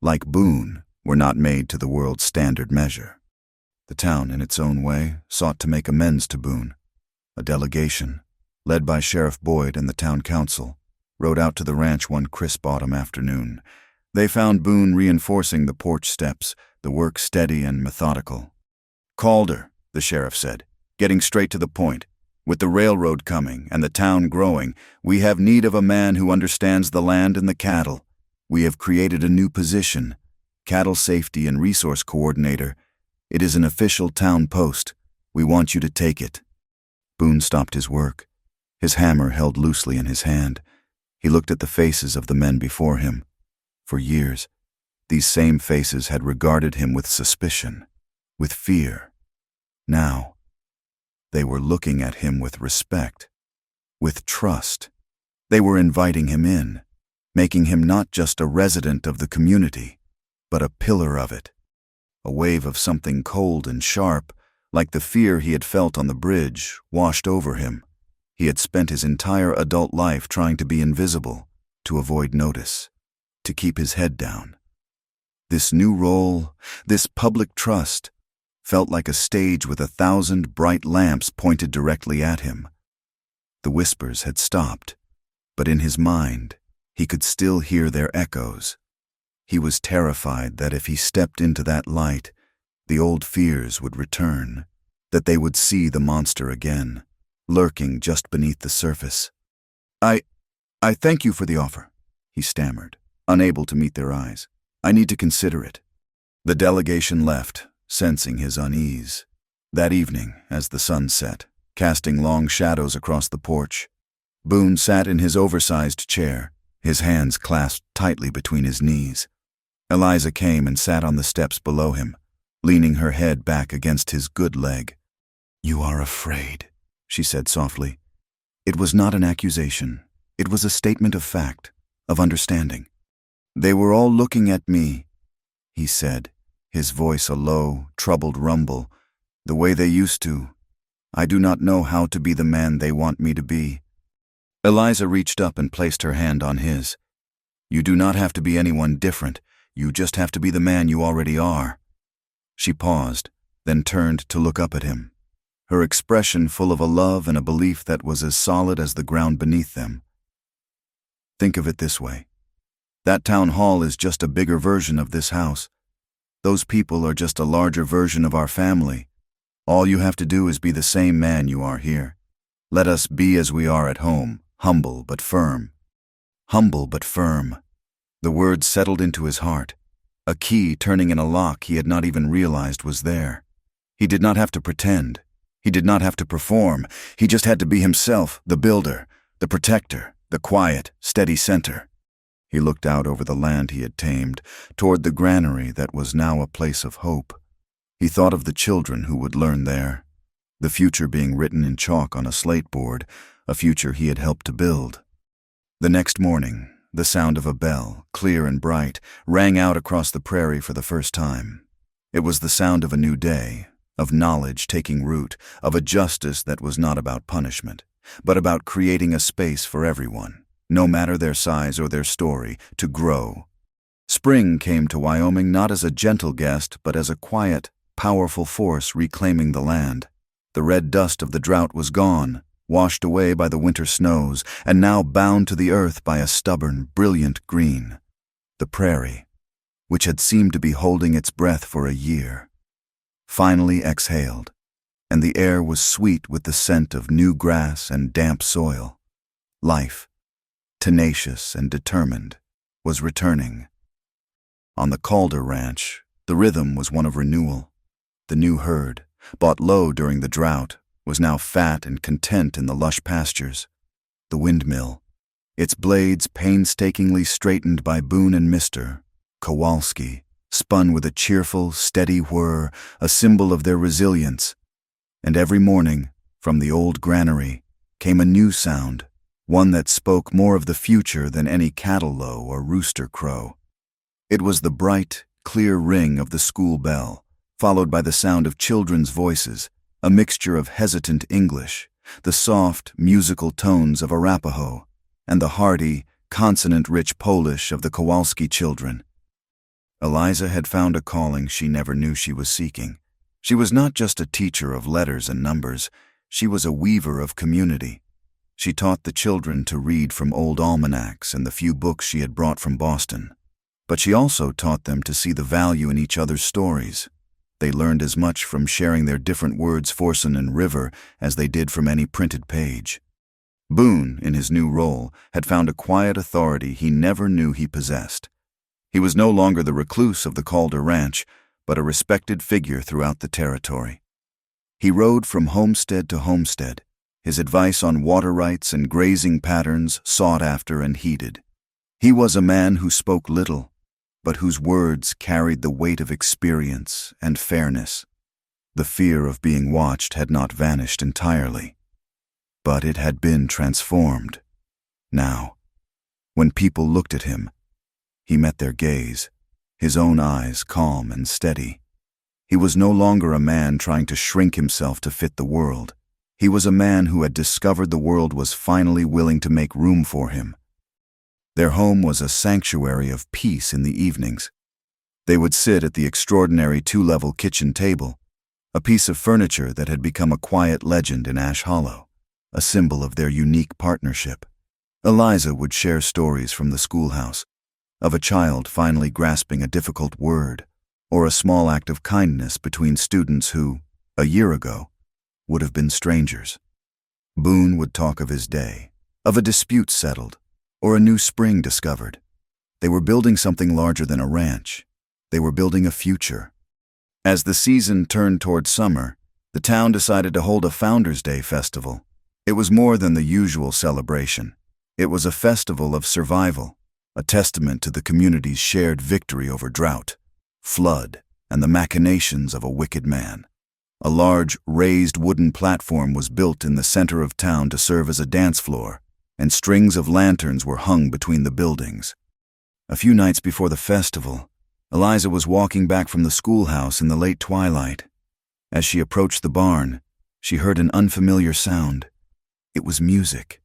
like Boone, were not made to the world's standard measure. The town, in its own way, sought to make amends to Boone. A delegation, led by Sheriff Boyd and the town council, rode out to the ranch one crisp autumn afternoon. They found Boone reinforcing the porch steps, the work steady and methodical. "Calder," the sheriff said, getting straight to the point. "With the railroad coming and the town growing, we have need of a man who understands the land and the cattle. We have created a new position, Cattle Safety and Resource Coordinator. It is an official town post. We want you to take it." Boone stopped his work, his hammer held loosely in his hand. He looked at the faces of the men before him. For years, these same faces had regarded him with suspicion, with fear. Now, they were looking at him with respect, with trust. They were inviting him in, making him not just a resident of the community, but a pillar of it. A wave of something cold and sharp, like the fear he had felt on the bridge, washed over him. He had spent his entire adult life trying to be invisible, to avoid notice, to keep his head down. This new role, this public trust, felt like a stage with 1,000 bright lamps pointed directly at him. The whispers had stopped, but in his mind, he could still hear their echoes. He was terrified that if he stepped into that light, the old fears would return, that they would see the monster again, lurking just beneath the surface. I thank you for the offer," he stammered, unable to meet their eyes. "I need to consider it." The delegation left, sensing his unease. That evening, as the sun set, casting long shadows across the porch, Boone sat in his oversized chair, his hands clasped tightly between his knees. Eliza came and sat on the steps below him, leaning her head back against his good leg. "You are afraid," she said softly. It was not an accusation. It was a statement of fact, of understanding. "They were all looking at me," he said, his voice a low, troubled rumble, "the way they used to. I do not know how to be the man they want me to be." Eliza reached up and placed her hand on his. "You do not have to be anyone different. You just have to be the man you already are." She paused, then turned to look up at him, her expression full of a love and a belief that was as solid as the ground beneath them. "Think of it this way. That town hall is just a bigger version of this house. Those people are just a larger version of our family. All you have to do is be the same man you are here. Let us be as we are at home, humble but firm." Humble but firm. The word settled into his heart, a key turning in a lock he had not even realized was there. He did not have to pretend. He did not have to perform. He just had to be himself, the builder, the protector, the quiet, steady center. He looked out over the land he had tamed, toward the granary that was now a place of hope. He thought of the children who would learn there, the future being written in chalk on a slate board, a future he had helped to build. The next morning, the sound of a bell, clear and bright, rang out across the prairie for the first time. It was the sound of a new day, of knowledge taking root, of a justice that was not about punishment, but about creating a space for everyone, no matter their size or their story, to grow. Spring came to Wyoming not as a gentle guest, but as a quiet, powerful force reclaiming the land. The red dust of the drought was gone, washed away by the winter snows, and now bound to the earth by a stubborn, brilliant green. The prairie, which had seemed to be holding its breath for a year, finally exhaled, and the air was sweet with the scent of new grass and damp soil. Life, tenacious and determined, was returning. On the Calder Ranch, the rhythm was one of renewal. The new herd, bought low during the drought, was now fat and content in the lush pastures. The windmill, its blades painstakingly straightened by Boone and Mr. Kowalski, spun with a cheerful, steady whir, a symbol of their resilience. And every morning, from the old granary, came a new sound, one that spoke more of the future than any cattle low or rooster crow. It was the bright, clear ring of the school bell, followed by the sound of children's voices, a mixture of hesitant English, the soft, musical tones of Arapaho, and the hearty, consonant-rich Polish of the Kowalski children. Eliza had found a calling she never knew she was seeking. She was not just a teacher of letters and numbers, she was a weaver of community. She taught the children to read from old almanacs and the few books she had brought from Boston. But she also taught them to see the value in each other's stories. They learned as much from sharing their different words Forson and River as they did from any printed page. Boone, in his new role, had found a quiet authority he never knew he possessed, He was no longer the recluse of the Calder Ranch, but a respected figure throughout the territory. He rode from homestead to homestead, his advice on water rights and grazing patterns sought after and heeded. He was a man who spoke little, but whose words carried the weight of experience and fairness. The fear of being watched had not vanished entirely, but it had been transformed. Now, when people looked at him, he met their gaze, his own eyes calm and steady. He was no longer a man trying to shrink himself to fit the world. He was a man who had discovered the world was finally willing to make room for him. Their home was a sanctuary of peace in the evenings. They would sit at the extraordinary two-level kitchen table, a piece of furniture that had become a quiet legend in Ash Hollow, a symbol of their unique partnership. Eliza would share stories from the schoolhouse, of a child finally grasping a difficult word, or a small act of kindness between students who, a year ago, would have been strangers. Boone would talk of his day, of a dispute settled, or a new spring discovered. They were building something larger than a ranch. They were building a future. As the season turned toward summer, the town decided to hold a Founders' Day festival. It was more than the usual celebration. It was a festival of survival, a testament to the community's shared victory over drought, flood, and the machinations of a wicked man. A large, raised wooden platform was built in the center of town to serve as a dance floor, and strings of lanterns were hung between the buildings. A few nights before the festival, Eliza was walking back from the schoolhouse in the late twilight. As she approached the barn, she heard an unfamiliar sound. It was music,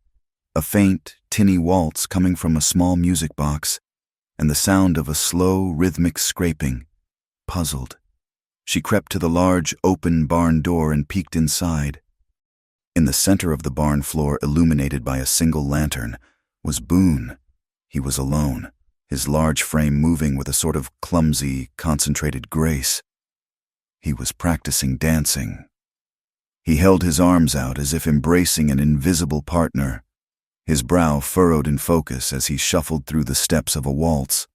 a faint, tinny waltz coming from a small music box, and the sound of a slow, rhythmic scraping. Puzzled, she crept to the large, open barn door and peeked inside. In the center of the barn floor, illuminated by a single lantern, was Boone. He was alone, his large frame moving with a sort of clumsy, concentrated grace. He was practicing dancing. He held his arms out as if embracing an invisible partner, his brow furrowed in focus as he shuffled through the steps of a waltz,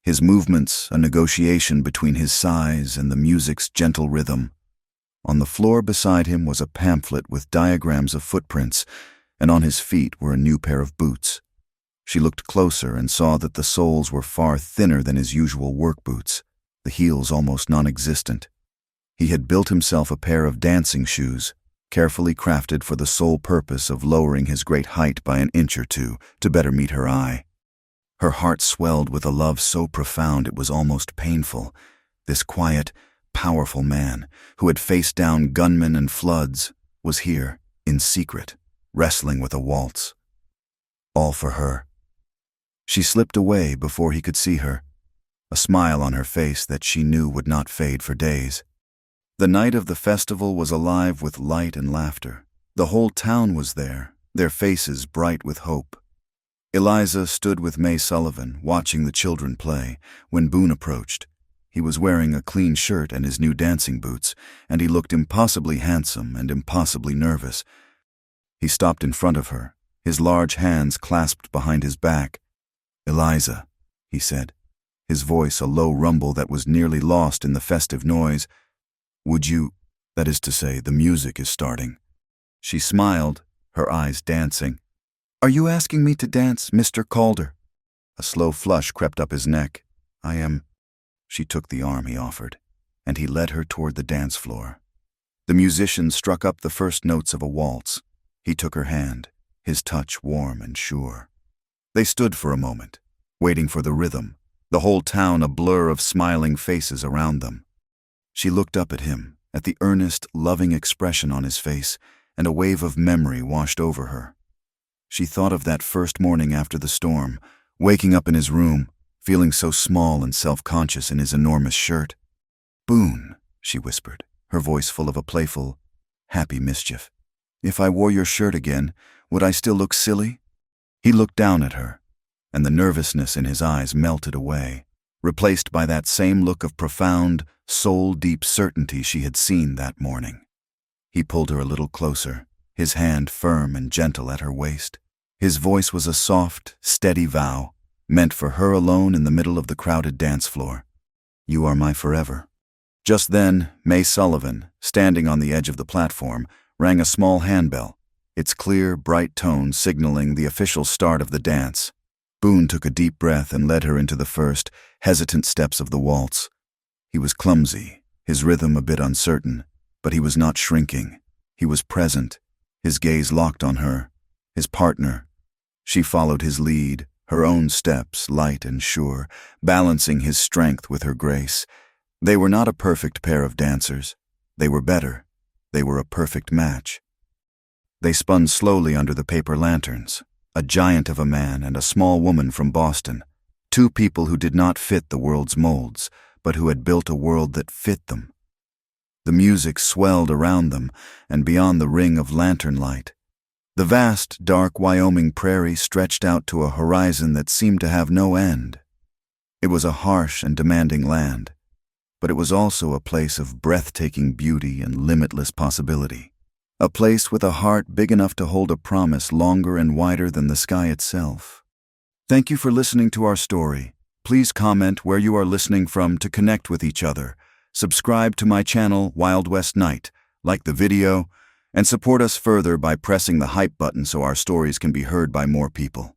his movements a negotiation between his sighs and the music's gentle rhythm. On the floor beside him was a pamphlet with diagrams of footprints, and on his feet were a new pair of boots. She looked closer and saw that the soles were far thinner than his usual work boots, the heels almost non-existent. He had built himself a pair of dancing shoes, carefully crafted for the sole purpose of lowering his great height by an inch or two to better meet her eye. Her heart swelled with a love so profound it was almost painful. This quiet, powerful man, who had faced down gunmen and floods, was here, in secret, wrestling with a waltz. All for her. She slipped away before he could see her, a smile on her face that she knew would not fade for days. The night of the festival was alive with light and laughter. The whole town was there, their faces bright with hope. Eliza stood with May Sullivan, watching the children play, when Boone approached. He was wearing a clean shirt and his new dancing boots, and he looked impossibly handsome and impossibly nervous. He stopped in front of her, his large hands clasped behind his back. "Eliza," he said, his voice a low rumble that was nearly lost in the festive noise. "Would you, that is to say, the music is starting." She smiled, her eyes dancing. "Are you asking me to dance, Mr. Calder?" A slow flush crept up his neck. "I am." She took the arm he offered, and he led her toward the dance floor. The musician struck up the first notes of a waltz. He took her hand, his touch warm and sure. They stood for a moment, waiting for the rhythm, the whole town a blur of smiling faces around them. She looked up at him, at the earnest, loving expression on his face, and a wave of memory washed over her. She thought of that first morning after the storm, waking up in his room, feeling so small and self-conscious in his enormous shirt. "Boone," she whispered, her voice full of a playful, happy mischief. "If I wore your shirt again, would I still look silly?" He looked down at her, and the nervousness in his eyes melted away, replaced by that same look of profound, soul-deep certainty she had seen that morning. He pulled her a little closer, his hand firm and gentle at her waist. His voice was a soft, steady vow, meant for her alone in the middle of the crowded dance floor. You are my forever. Just then, May Sullivan, standing on the edge of the platform, rang a small handbell, its clear, bright tone signaling the official start of the dance. Boone took a deep breath and led her into the first, hesitant steps of the waltz. He was clumsy, his rhythm a bit uncertain, but he was not shrinking. He was present, his gaze locked on her, his partner. She followed his lead, her own steps light and sure, balancing his strength with her grace. They were not a perfect pair of dancers. They were better. They were a perfect match. They spun slowly under the paper lanterns, a giant of a man and a small woman from Boston, two people who did not fit the world's molds, but who had built a world that fit them. The music swelled around them and beyond the ring of lantern light. The vast, dark Wyoming prairie stretched out to a horizon that seemed to have no end. It was a harsh and demanding land, but it was also a place of breathtaking beauty and limitless possibility. A place with a heart big enough to hold a promise longer and wider than the sky itself. Thank you for listening to our story. Please comment where you are listening from to connect with each other. Subscribe to my channel, Wild West Night, like the video, and support us further by pressing the hype button so our stories can be heard by more people.